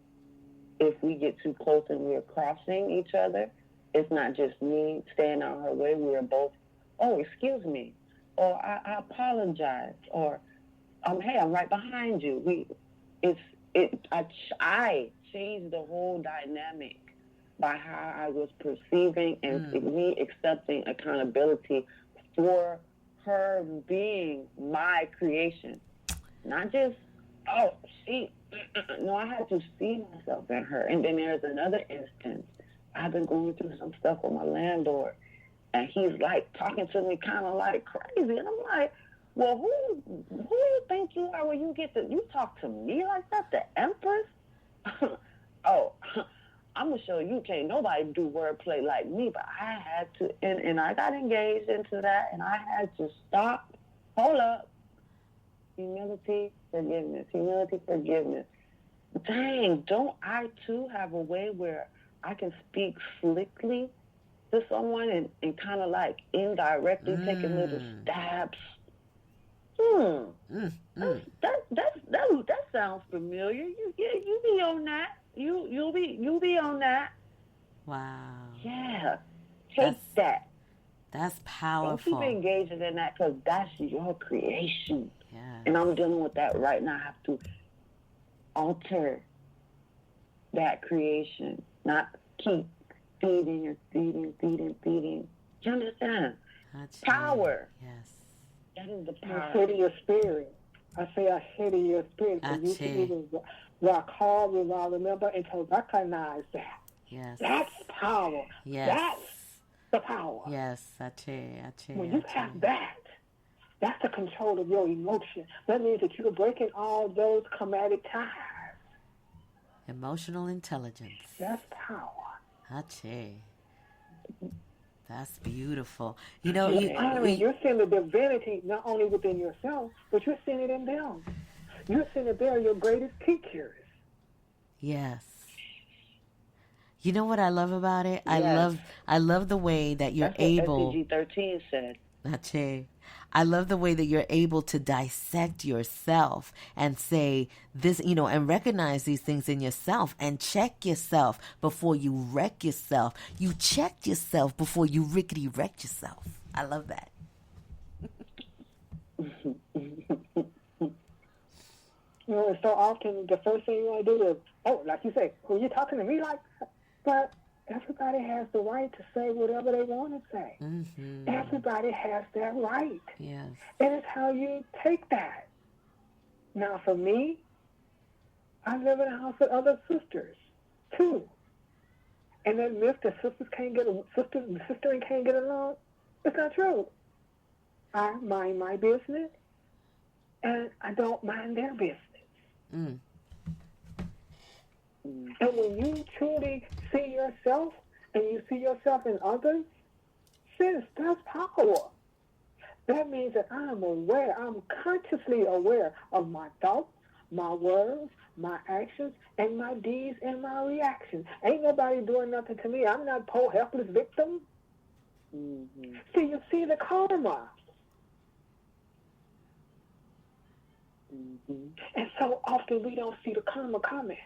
Speaker 3: If we get too close and we're crossing each other, it's not just me staying on her way. We are both, oh, excuse me, or I apologize, or hey, I'm right behind you. I changed the whole dynamic by how I was perceiving and me accepting accountability for her being my creation, not just no, I had to see myself in her. And then there's another instance. I've been going through some stuff with my landlord, and he's like talking to me kind of like crazy, and I'm like, well, who you think you are when you talk to me like that, the Empress? Oh, I'm gonna show you can't nobody do wordplay like me. But I had to, and I got engaged into that, and I had to stop. Hold up. Humility, forgiveness. Humility, forgiveness. Dang, don't I too have a way where I can speak slickly to someone and kind of like indirectly taking little stabs? That sounds familiar. You be on that. You'll be on that.
Speaker 2: Wow.
Speaker 3: Yeah. Take that.
Speaker 2: That's powerful.
Speaker 3: Don't keep engaging in that because that's your creation.
Speaker 2: Yeah.
Speaker 3: And I'm dealing with that right now. I have to alter that creation, not keep feeding. You understand? Power.
Speaker 2: Yes.
Speaker 3: That is the power.
Speaker 4: I say to your spirit. I say to your spirit. So you can either rock hard, remember, and to recognize that.
Speaker 2: Yes.
Speaker 4: That's power.
Speaker 2: Yes.
Speaker 4: That's the power.
Speaker 2: Yes, I tell.
Speaker 4: When you have that, That's the control of your emotion. That means that you're breaking all those chromatic ties.
Speaker 2: Emotional intelligence.
Speaker 4: That's power.
Speaker 2: Hache. That's beautiful. You know,
Speaker 4: You're seeing the divinity not only within yourself, but you're seeing it in them. You're seeing that they're your greatest teachers.
Speaker 2: yes. You know what I love about it?
Speaker 3: Yes.
Speaker 2: I love the way that you're
Speaker 3: That's
Speaker 2: able.
Speaker 3: what SDG 13 said.
Speaker 2: Hache. I love the way that you're able to dissect yourself and say this, you know, and recognize these things in yourself and check yourself before you wreck yourself. You checked yourself before you rickety wrecked yourself. I love that.
Speaker 4: You know, and so often the first thing you want to do is, oh, like you say, well, you're talking to me like that. But everybody has the right to say whatever they want to say.
Speaker 2: Mm-hmm.
Speaker 4: Everybody has that right.
Speaker 2: Yes.
Speaker 4: And it's how you take that. Now, for me, I live in a house with other sisters, too. And that myth that sisters can't get sistering can't get along, it's not true. I mind my business, and I don't mind their business.
Speaker 2: Mm.
Speaker 4: And when you truly see yourself and you see yourself in others, sis, that's power. That means that I'm aware, I'm consciously aware of my thoughts, my words, my actions, and my deeds and my reactions. Ain't nobody doing nothing to me. I'm not poor, helpless victim.
Speaker 3: Mm-hmm.
Speaker 4: See, you see the karma.
Speaker 3: Mm-hmm.
Speaker 4: And so often we don't see the karma coming.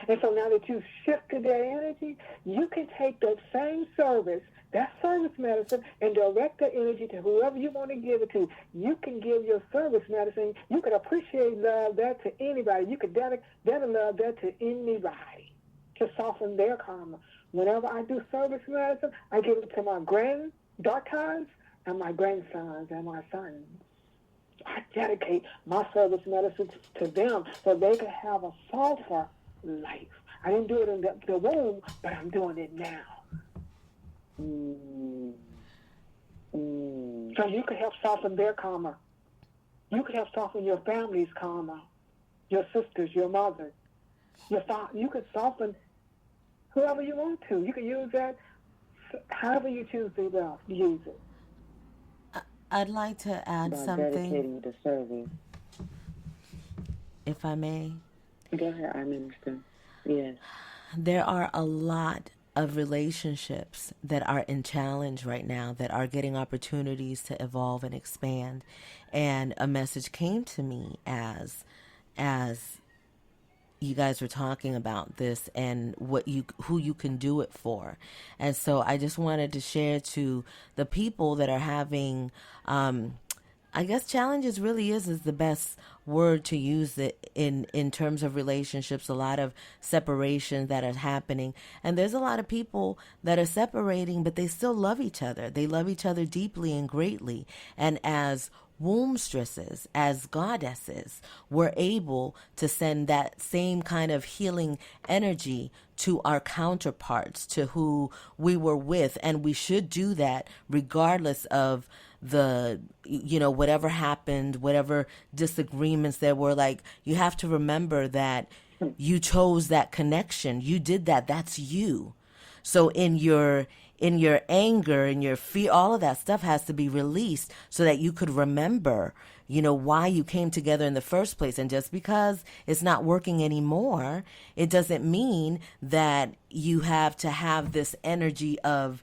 Speaker 4: And so now that you've shifted that energy, you can take that same service, that service medicine, and direct the energy to whoever you want to give it to. You can give your service medicine. You can appreciate love that to anybody. You can dedicate love that to anybody to soften their karma. Whenever I do service medicine, I give it to my granddaughters and my grandsons and my sons. I dedicate my service medicine to them so they can have a softer life. I didn't do it in the womb, but I'm doing it now. So you can help soften their karma. You can help soften your family's karma, your sisters, your mother, your father. You can soften whoever you want to. You can use that however you choose to use it.
Speaker 2: I'd like to add
Speaker 3: By
Speaker 2: something,
Speaker 3: dedicating to serving.
Speaker 2: if I may.
Speaker 3: Go ahead, iMinistah. Yes.
Speaker 2: There are a lot of relationships that are in challenge right now that are getting opportunities to evolve and expand. And a message came to me as you guys were talking about this and who you can do it for. And so I just wanted to share to the people that are having I guess challenges really is the best word to use it in terms of relationships. A lot of separation that are happening, and there's a lot of people that are separating, but they still love each other. They love each other deeply and greatly. And as Wombstresses, as goddesses, we're able to send that same kind of healing energy to our counterparts, to who we were with. And we should do that regardless of the, whatever happened, whatever disagreements there were. Like, you have to remember that you chose that connection. You did that. That's you. So in your anger, in your fear, all of that stuff has to be released so that you could remember, why you came together in the first place. And just because it's not working anymore, it doesn't mean that you have to have this energy of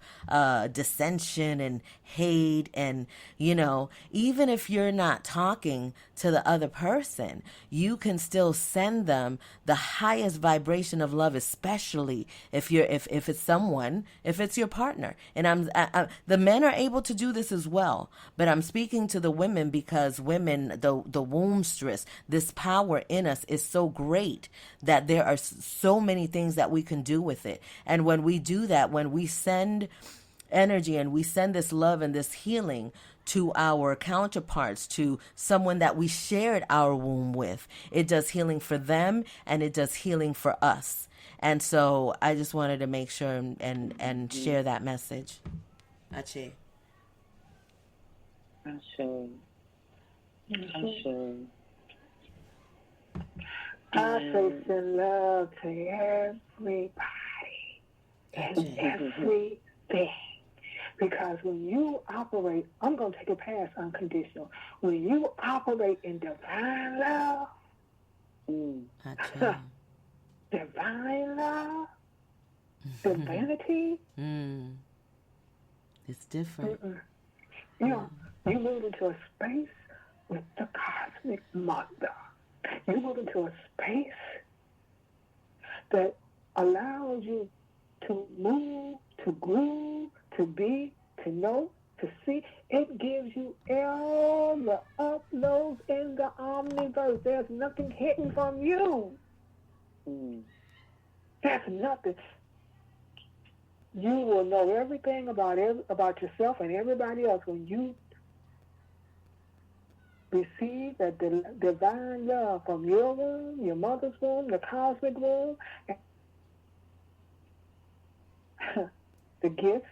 Speaker 2: dissension and hate. And, even if you're not talking to the other person, you can still send them the highest vibration of love, especially if it's someone, if it's your partner. And the men are able to do this as well, but I'm speaking to the women because women, the Wombstress, this power in us is so great that there are so many things that we can do with it. And when we do that, when we send energy and we send this love and this healing to our counterparts, to someone that we shared our womb with, it does healing for them and it does healing for us. And so I just wanted to make sure and share that message. Ache.
Speaker 3: I should. I should.
Speaker 4: I say send love to everybody and everything. Because when you operate, I'm going to take it past unconditional. When you operate in divine love, divine love, divinity,
Speaker 2: it's different.
Speaker 4: You know, you move into a space with the cosmic mother. You move into a space that allows you to move, to groove, to be, to know, to see. It gives you all the uploads in the omniverse. There's nothing hidden from you. There's nothing. You will know everything about yourself and everybody else when you receive that divine love from your womb, your mother's womb, the cosmic womb, the gifts,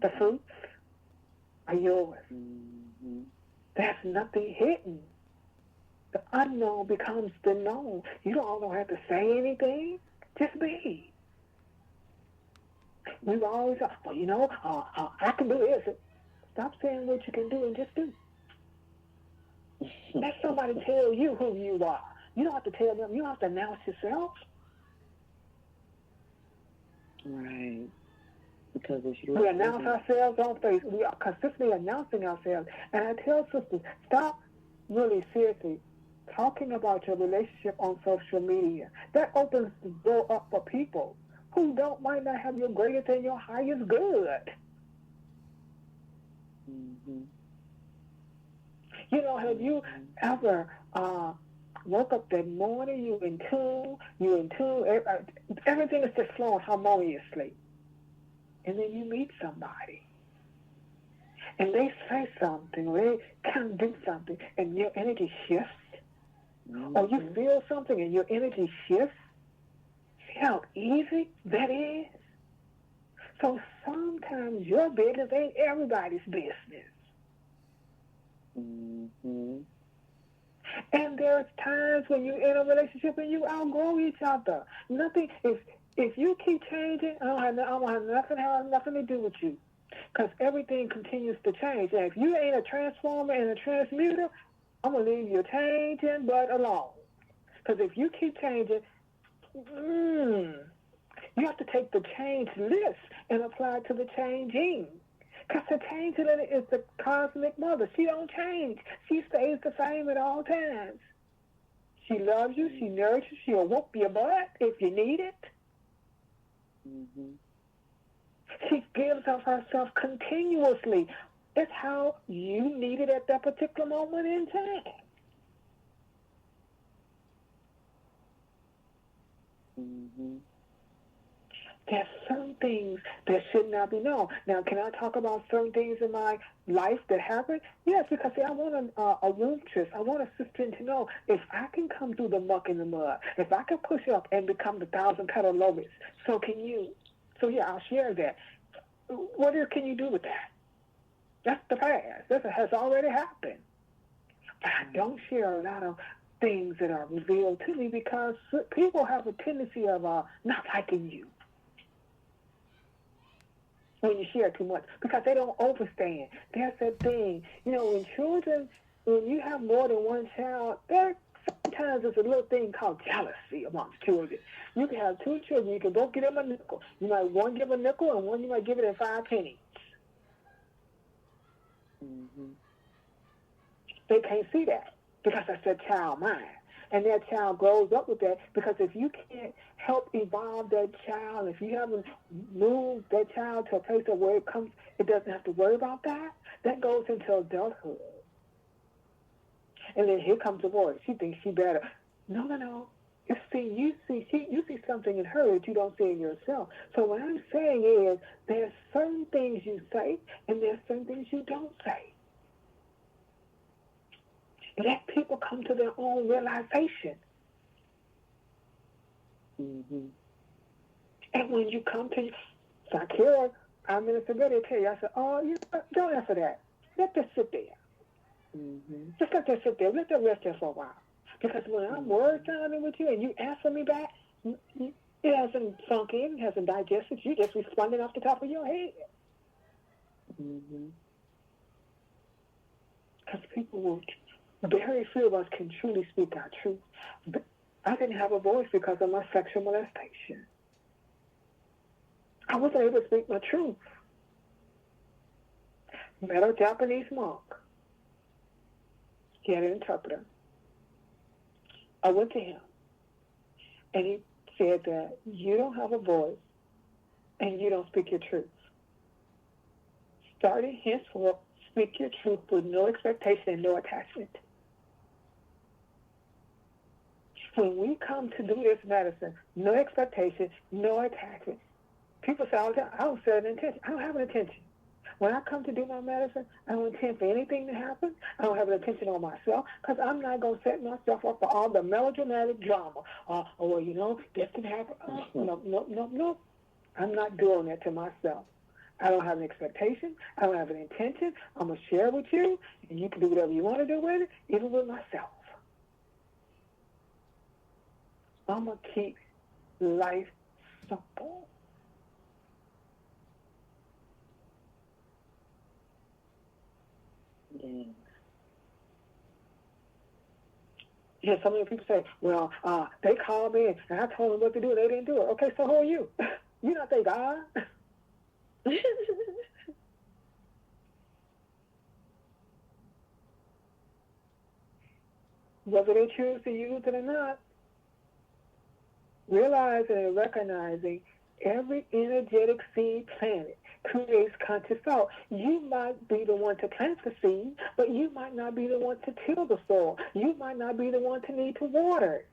Speaker 4: the fruits are yours. There's nothing hidden. The unknown becomes the known. You don't have to say anything. Just be. We've always thought, well, you know, I can do this. Stop saying what you can do and just do. Let somebody tell you who you are. You don't have to tell them. You don't have to announce yourself.
Speaker 3: Right. Because it's you.
Speaker 4: We announce ourselves on Facebook. We are consistently announcing ourselves. And I tell sisters, stop really seriously talking about your relationship on social media. That opens the door up for people who might not have your greatest and your highest good. You know, have you ever woke up that morning, you in tune, everything is just flowing harmoniously. And then you meet somebody. And they say something, or they kind of do something, and your energy shifts. Or you feel something and your energy shifts. See how easy that is? So sometimes your business ain't everybody's business. And there's times when you're in a relationship and you outgrow each other. Nothing, if you keep changing, I don't have nothing to do with you. Because everything continues to change. And if you ain't a transformer and a transmuter, I'm going to leave you changing but alone. Because if you keep changing, you have to take the change list and apply it to the changing. Because the changing is the cosmic mother. She don't change. She stays the same at all times. She loves you. She nourishes you. She'll whoop your butt if you need it. She gives of herself continuously. It's how you need it at that particular moment in time. There's certain things that should not be known. Now, can I talk about certain things in my life that happened? Yes, because I want a Wombstress. I want a sister to know if I can come through the muck and the mud, if I can push up and become the 1,000-petal lotus, so can you. So, yeah, I'll share that. What else can you do with that? That's the past. That has already happened. But I don't share a lot of things that are revealed to me because people have a tendency of not liking you when you share too much because they don't understand. That's the thing. You know, when you have more than one child, sometimes there's a little thing called jealousy amongst children. You can have two children. You can both give them a nickel. You might one give a nickel and one you might give it in 5 pennies. They can't see that because that's their child mind. And that child grows up with that because if you can't help evolve that child, if you haven't moved that child to a place where it doesn't have to worry about that, that goes into adulthood. And then here comes the voice. She thinks she better. No. You see something in her that you don't see in yourself. So what I'm saying is there's certain things you say and there's certain things you don't say. Let people come to their own realization. And when you come to Sakura iMinistah ready to tell you. I said, oh, you know what? Don't answer that. Let this sit there.
Speaker 3: Mm-hmm.
Speaker 4: Just let that sit there. Let that rest there for a while. Because when I'm word sounding with you and you answer me back, it hasn't sunk in, it hasn't digested. You just responding off the top of your head.
Speaker 3: Mm-hmm.
Speaker 4: Because people will, very few of us can truly speak our truth. But I didn't have a voice because of my sexual molestation. I wasn't able to speak my truth. Met a Japanese monk. He had an interpreter. I went to him, and he said that you don't have a voice, and you don't speak your truth. Starting henceforth, speak your truth with no expectation and no attachment. When we come to do this medicine, no expectation, no attachment. People say all the time, I don't set an intention. I don't have an intention. When I come to do my medicine, I don't intend for anything to happen. I don't have an intention on myself because I'm not going to set myself up for all the melodramatic drama. Or, you know, this can happen. No. I'm not doing that to myself. I don't have an expectation. I don't have an intention. I'm going to share with you, and you can do whatever you want to do with it, even with myself. I'm going to keep life simple.
Speaker 3: Yes.
Speaker 4: Yeah, so many people say, well, they called me and I told them what to do and they didn't do it. Okay, so who are you? You're not their God. Whether they choose to use it or not, realizing and recognizing every energetic seed planted creates conscious thought. You might be the one to plant the seed, but you might not be the one to till the soil. You might not be the one to need to water it.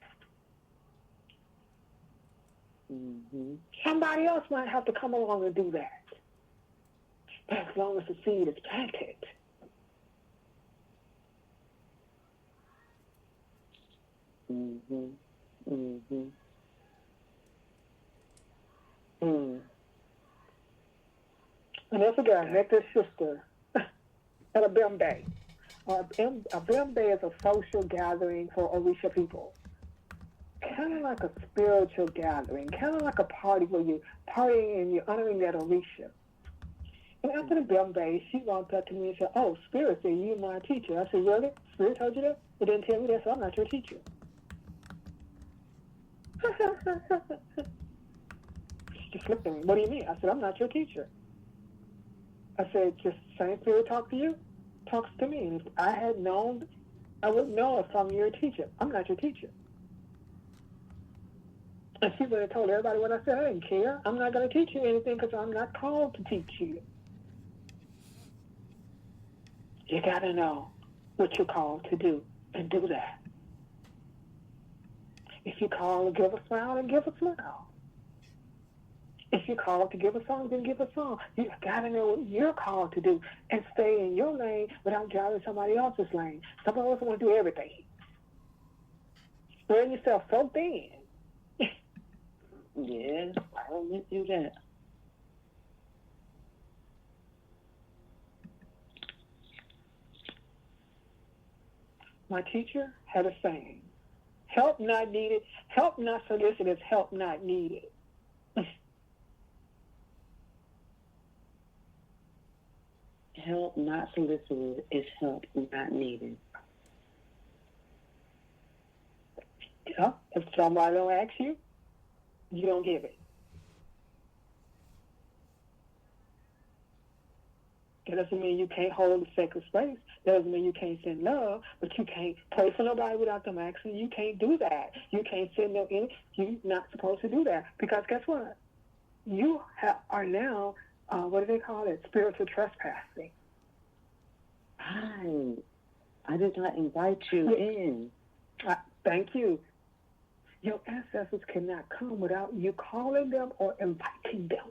Speaker 3: Mm-hmm.
Speaker 4: Somebody else might have to come along and do that. But as long as the seed is planted.
Speaker 3: Mm-hmm. Mm-hmm.
Speaker 4: And that's a guy, met this sister at a Bembe. A Bembe is a social gathering for Orisha people. Kind of like a spiritual gathering, kind of like a party where you're partying and you're honoring that Orisha. And after the Bembe, she walked up to me and said, oh, Spirit said you're my teacher. I said, really? Spirit told you that? It didn't tell me that, so I'm not your teacher. She just looked at me. What do you mean? I said, I'm not your teacher. I said, just same Spirit talk to you, talks to me. And if I had known, I would know if I'm your teacher. I'm not your teacher. And she would have told everybody what I said. I didn't care. I'm not going to teach you anything because I'm not called to teach you. You got to know what you're called to do and do that. If you're called to give a smile, then give a smile. If you're called to give a song, then give a song. You got to know what you're called to do and stay in your lane without driving somebody else's lane. Somebody else want to do everything. Spreading yourself so thin.
Speaker 3: Yes, I went through that.
Speaker 4: My teacher had a saying, help not needed, help not solicited, help not needed.
Speaker 3: Help not solicited is help not needed.
Speaker 4: Yeah, if somebody don't ask you, you don't give it. That doesn't mean you can't hold a sacred space. That doesn't mean you can't send love, but you can't pray for nobody without them asking. You can't do that. You can't send no in. You're not supposed to do that because guess what? You are now, what do they call it? Spiritual trespassing.
Speaker 3: I did not invite you in.
Speaker 4: Thank you. Your ancestors cannot come without you calling them or inviting them.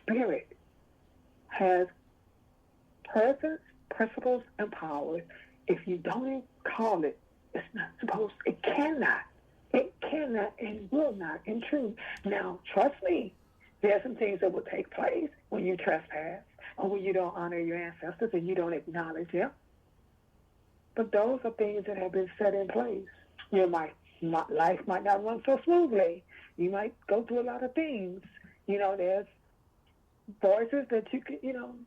Speaker 4: Spirit has presence, principles, and powers. If you don't call it, it's not supposed, it cannot and will not intrude. Now, trust me, There are some things that will take place when you trespass or when you don't honor your ancestors and you don't acknowledge them. But those are things that have been set in place. Your life might not run so smoothly. You might go through a lot of things. There's voices that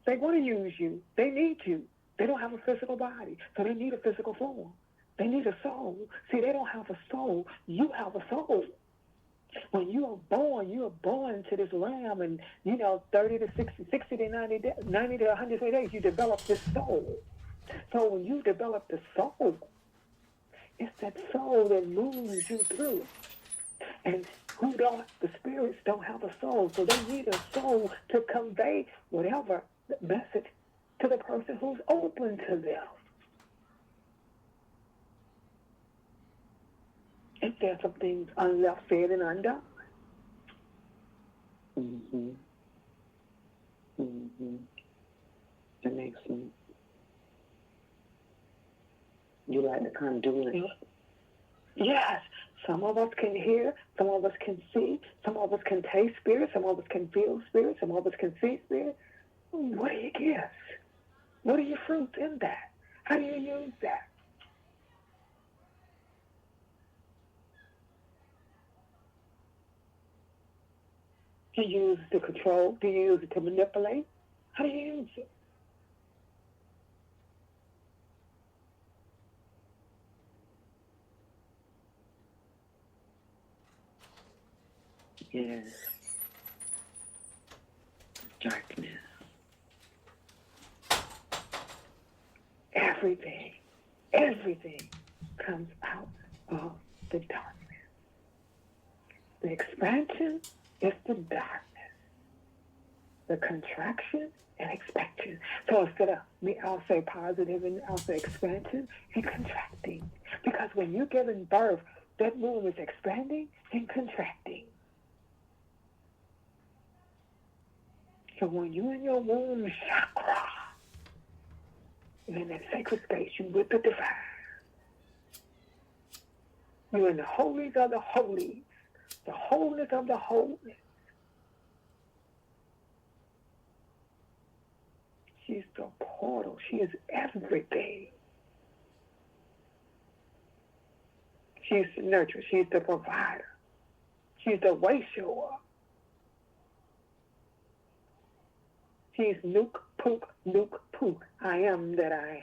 Speaker 4: they want to use you. They need you. They don't have a physical body, so they need a physical form. They need a soul. See, they don't have a soul. You have a soul. When you are born to this realm, and 30 to 60 to 90 to 100 days, you develop this soul. So when you develop the soul, it's that soul that moves you through. And the spirits don't have a soul, so they need a soul to convey whatever message to the person who's open to them. If there's some things unleft, said, and undone.
Speaker 3: Mm-hmm. Mm-hmm. That makes sense. You like the conduit.
Speaker 4: Yes. Some of us can hear, some of us can see, some of us can taste spirit, some of us can feel spirit, some of us can see spirit. What are your gifts? What are your fruits in that? How do you use that? Do you use it to control? Do you use it to manipulate? How do you use it?
Speaker 3: Yes. Darkness.
Speaker 4: Everything comes out of the darkness. The expansion is the darkness. The contraction and expansion. So instead of me, I'll say positive and I'll say expansion and contracting. Because when you're giving birth, that womb is expanding and contracting. So when you're in your womb chakra, you're in that sacred space, you're with the divine. You're in the holies of the holies, the wholeness of the wholeness. She's the portal. She is everything. She's the nurturer. She's the provider. She's the way shower. She's Nuke Pook, Nuke Pook. I am that I am.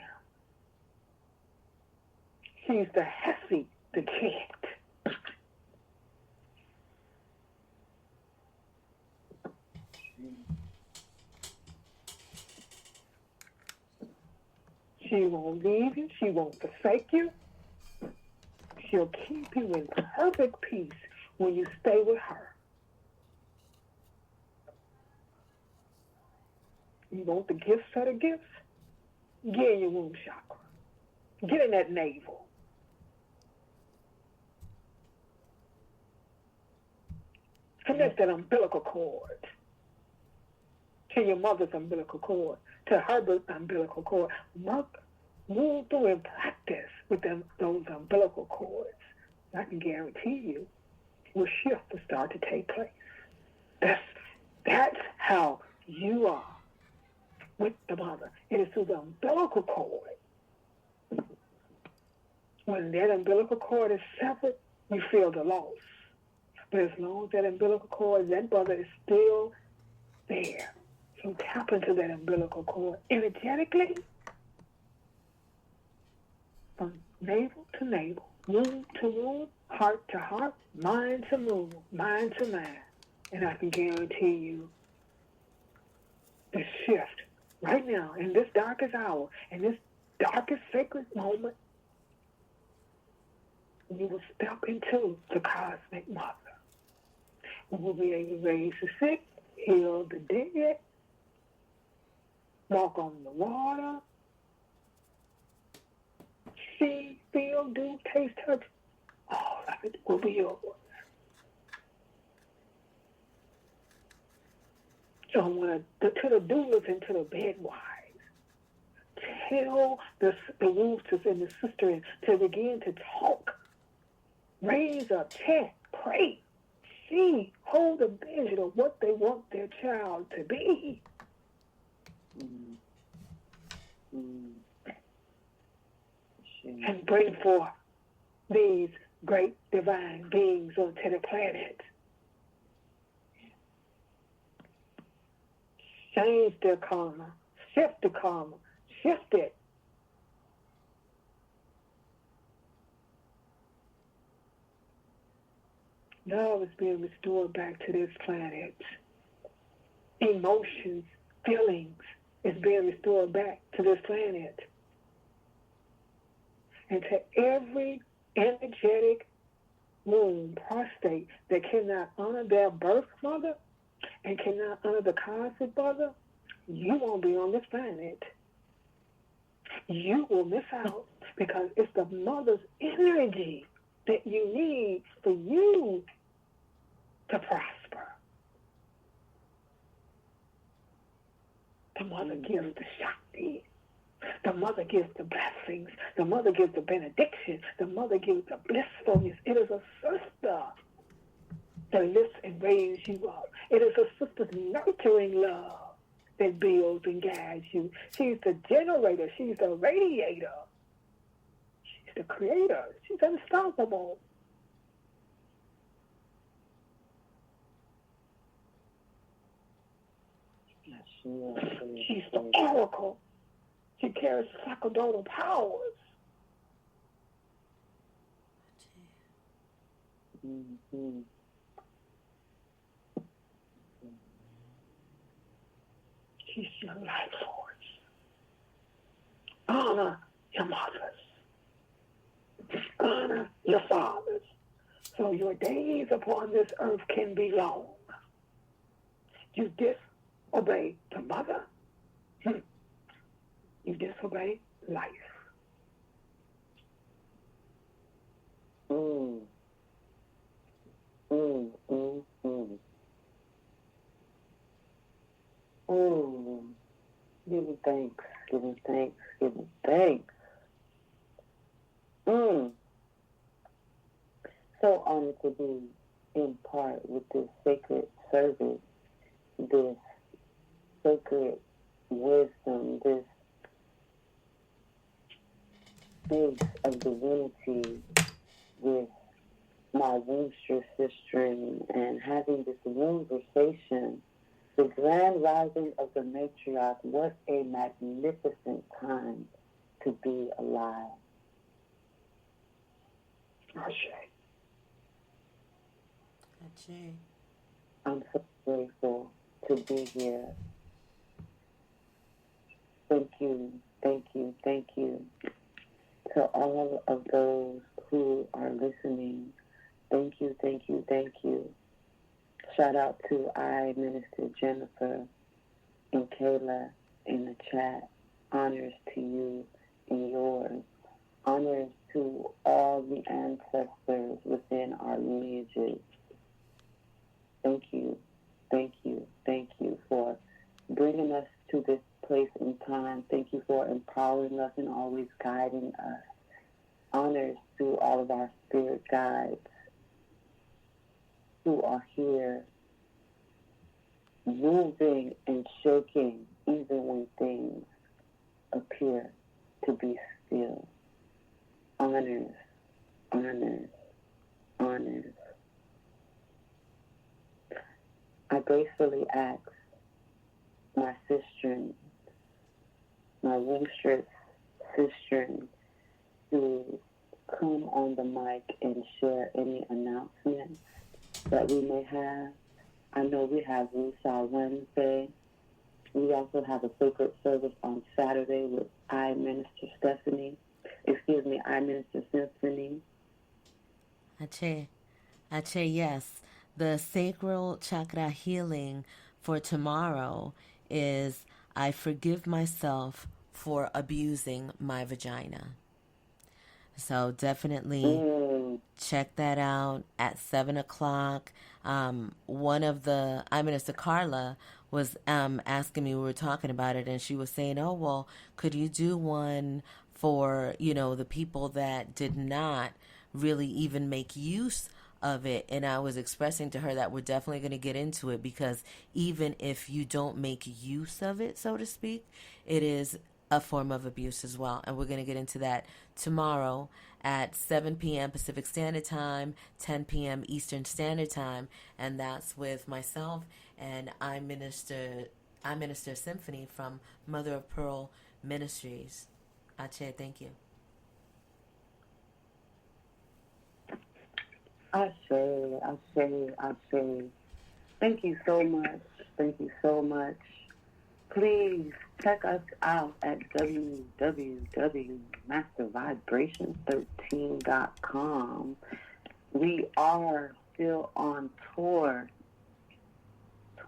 Speaker 4: She's the Hessie, the cat. She won't leave you. She won't forsake you. She'll keep you in perfect peace when you stay with her. You want the gifts of the gifts? Get in your womb chakra. Get in that navel. Connect that umbilical cord to your mother's umbilical cord, to her umbilical cord. Move through and practice with those umbilical cords. I can guarantee you, will shift will start to take place. That's how you are with the mother. It is through the umbilical cord. When that umbilical cord is severed, you feel the loss. But as long as that umbilical cord, that brother is still there. So tap into that umbilical cord energetically, from navel to navel, womb to womb, heart to heart, mind to mind to mind. And I can guarantee you the shift right now, in this darkest hour, in this darkest sacred moment, you will step into the cosmic mother. We will be able to raise the sick, heal the dead, walk on the water, see, feel, do, taste, touch. All of it will be yours. So I want to the doulas and to the bedwives, tell the wombstress and the sister to begin to talk, raise up, chant, pray, see, hold a vision of what they want their child to be. And bring forth these great divine beings onto the planet. Change their karma. Shift the karma. Shift it. Love is being restored back to this planet. Emotions, feelings is being restored back to this planet. And to every energetic womb, prostate, that cannot honor their birth mother and cannot honor the cosmic mother, you won't be on this planet. You will miss out because it's the mother's energy that you need for you to prosper. The mother gives the Shakti. The mother gives the blessings. The mother gives the benediction. The mother gives the blissfulness. It is a sister that lifts and raises you up. It is a sister's nurturing love that builds and guides you. She's the generator. She's the radiator. She's the creator. She's unstoppable. She's the oracle. She carries sacerdotal powers. She's your life force. Honor your mothers. Honor your fathers. So your days upon this earth can be long. You disobey the mother. You disobey life.
Speaker 3: Giving thanks, giving thanks, giving thanks. So honored to be in part with this sacred service, this sacred wisdom, this space of divinity with my Wombstress sister and having this conversation. The grand rising of the matriarch, what a magnificent time to be alive. I'm so grateful to be here. Thank you, thank you, thank you. To all of those who are listening, thank you, thank you, thank you. Shout out to iMinistah Jennifer and Kayla in the chat. Honors to you and yours. Honors to all the ancestors within our lineages. Thank you, thank you, thank you for bringing us to this place in time. Thank you for empowering us and always guiding us. Honors to all of our spirit guides who are here moving and shaking even when things appear to be still. Honors, honors, honors. I gracefully ask my sister, my Wombstress sister, to come on the mic and share any announcements that we may have. I know we have Wusa Wednesday. We also have a sacred service on Saturday with iMinister Symphony.
Speaker 2: Ache, yes. The sacral chakra healing for tomorrow is I forgive myself for abusing my vagina. So definitely check that out at 7 o'clock. One of the iMinistah Carla was asking me, we were talking about it, and she was saying, oh, well, could you do one for, the people that did not really even make use of it, and I was expressing to her that we're definitely going to get into it, because even if you don't make use of it, so to speak, it is a form of abuse as well. And we're going to get into that tomorrow at 7 p.m. Pacific Standard Time, 10 p.m. Eastern Standard Time, and that's with myself and iMinistah Symphony from Mother of Pearl Ministries. Ache, thank you.
Speaker 3: I say. Thank you so much. Thank you so much. Please check us out at www.mastervibration13.com. We are still on tour,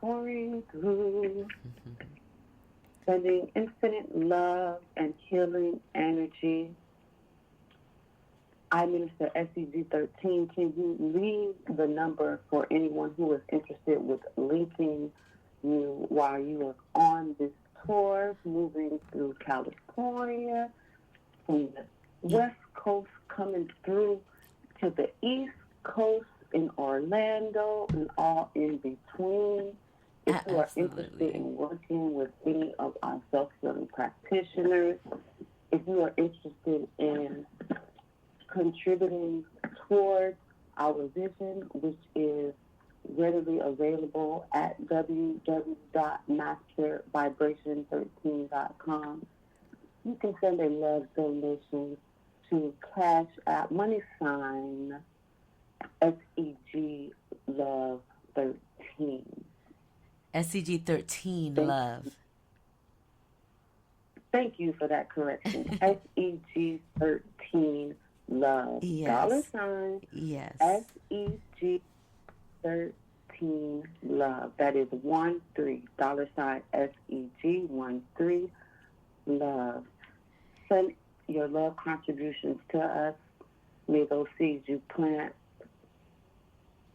Speaker 3: touring through, sending infinite love and healing energy. iMinistah SEG13, can you leave the number for anyone who is interested with linking you while you are on this tour, moving through California, from the West Coast coming through to the East Coast in Orlando and all in between? If you are interested in working with any of our self-healing practitioners, if you are interested in contributing towards our vision, which is readily available at www.mastervibration13.com. You can send a love donation to Cash App # SEG Love 13.
Speaker 2: SEG 13 Love.
Speaker 3: Thank you for that correction. SEG 13 Love.
Speaker 2: Yes.
Speaker 3: $
Speaker 2: Yes.
Speaker 3: SEG 13 Love. That is 13 $SEG 13 Love. Send your love contributions to us. May those seeds you plant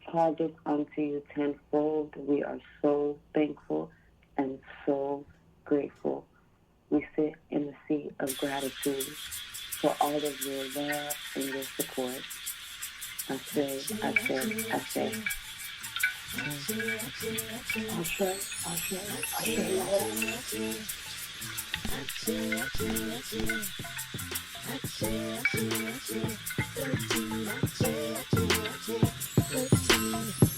Speaker 3: harvest unto you tenfold. We are so thankful and so grateful. We sit in the seat of gratitude for all of your love and your support. I say.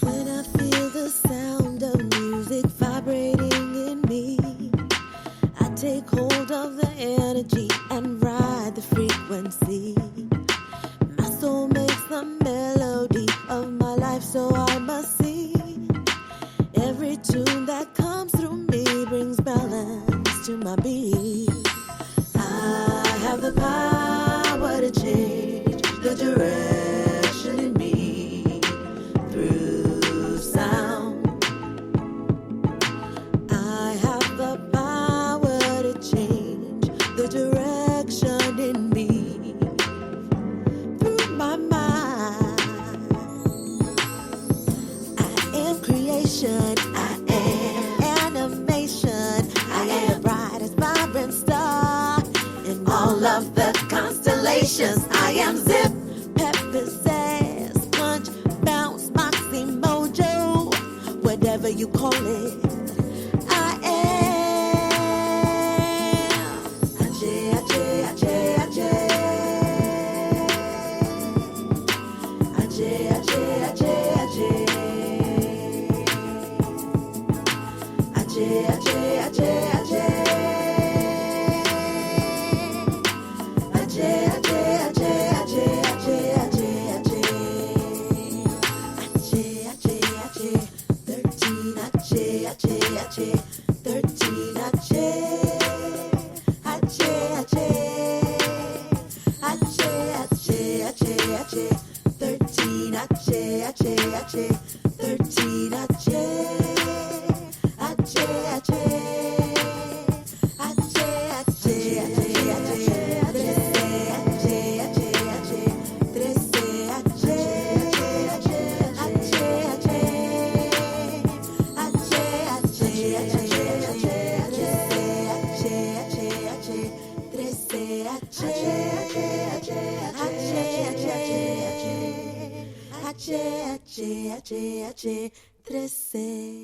Speaker 1: When I feel the sound of music vibrating in me, I take hold of the energy and ride the frequency. My soul makes the melody of my life, so I must sing. Every tune that comes through me brings balance to my being. I have the power to change the direction in me through sound. I have the power to change the direction in me through my mind. I am creation, I am animation, I am the brightest vibrant star in all of the constellations. I am zip, pepper, sass, punch, bounce, moxie, mojo, whatever you call it. I am Ajay, Ajay, Ajay, Ajay. Ajay, Ajay, Ajay, Ajay. Ajay, Ajay, Ajay, Ajay. Ajay, Ajay, Ajay, Ajay, Ajay, Ajay, Ajay. Ajay, Ajay, Ajay. 13 Ajay, Ajay. H, 13.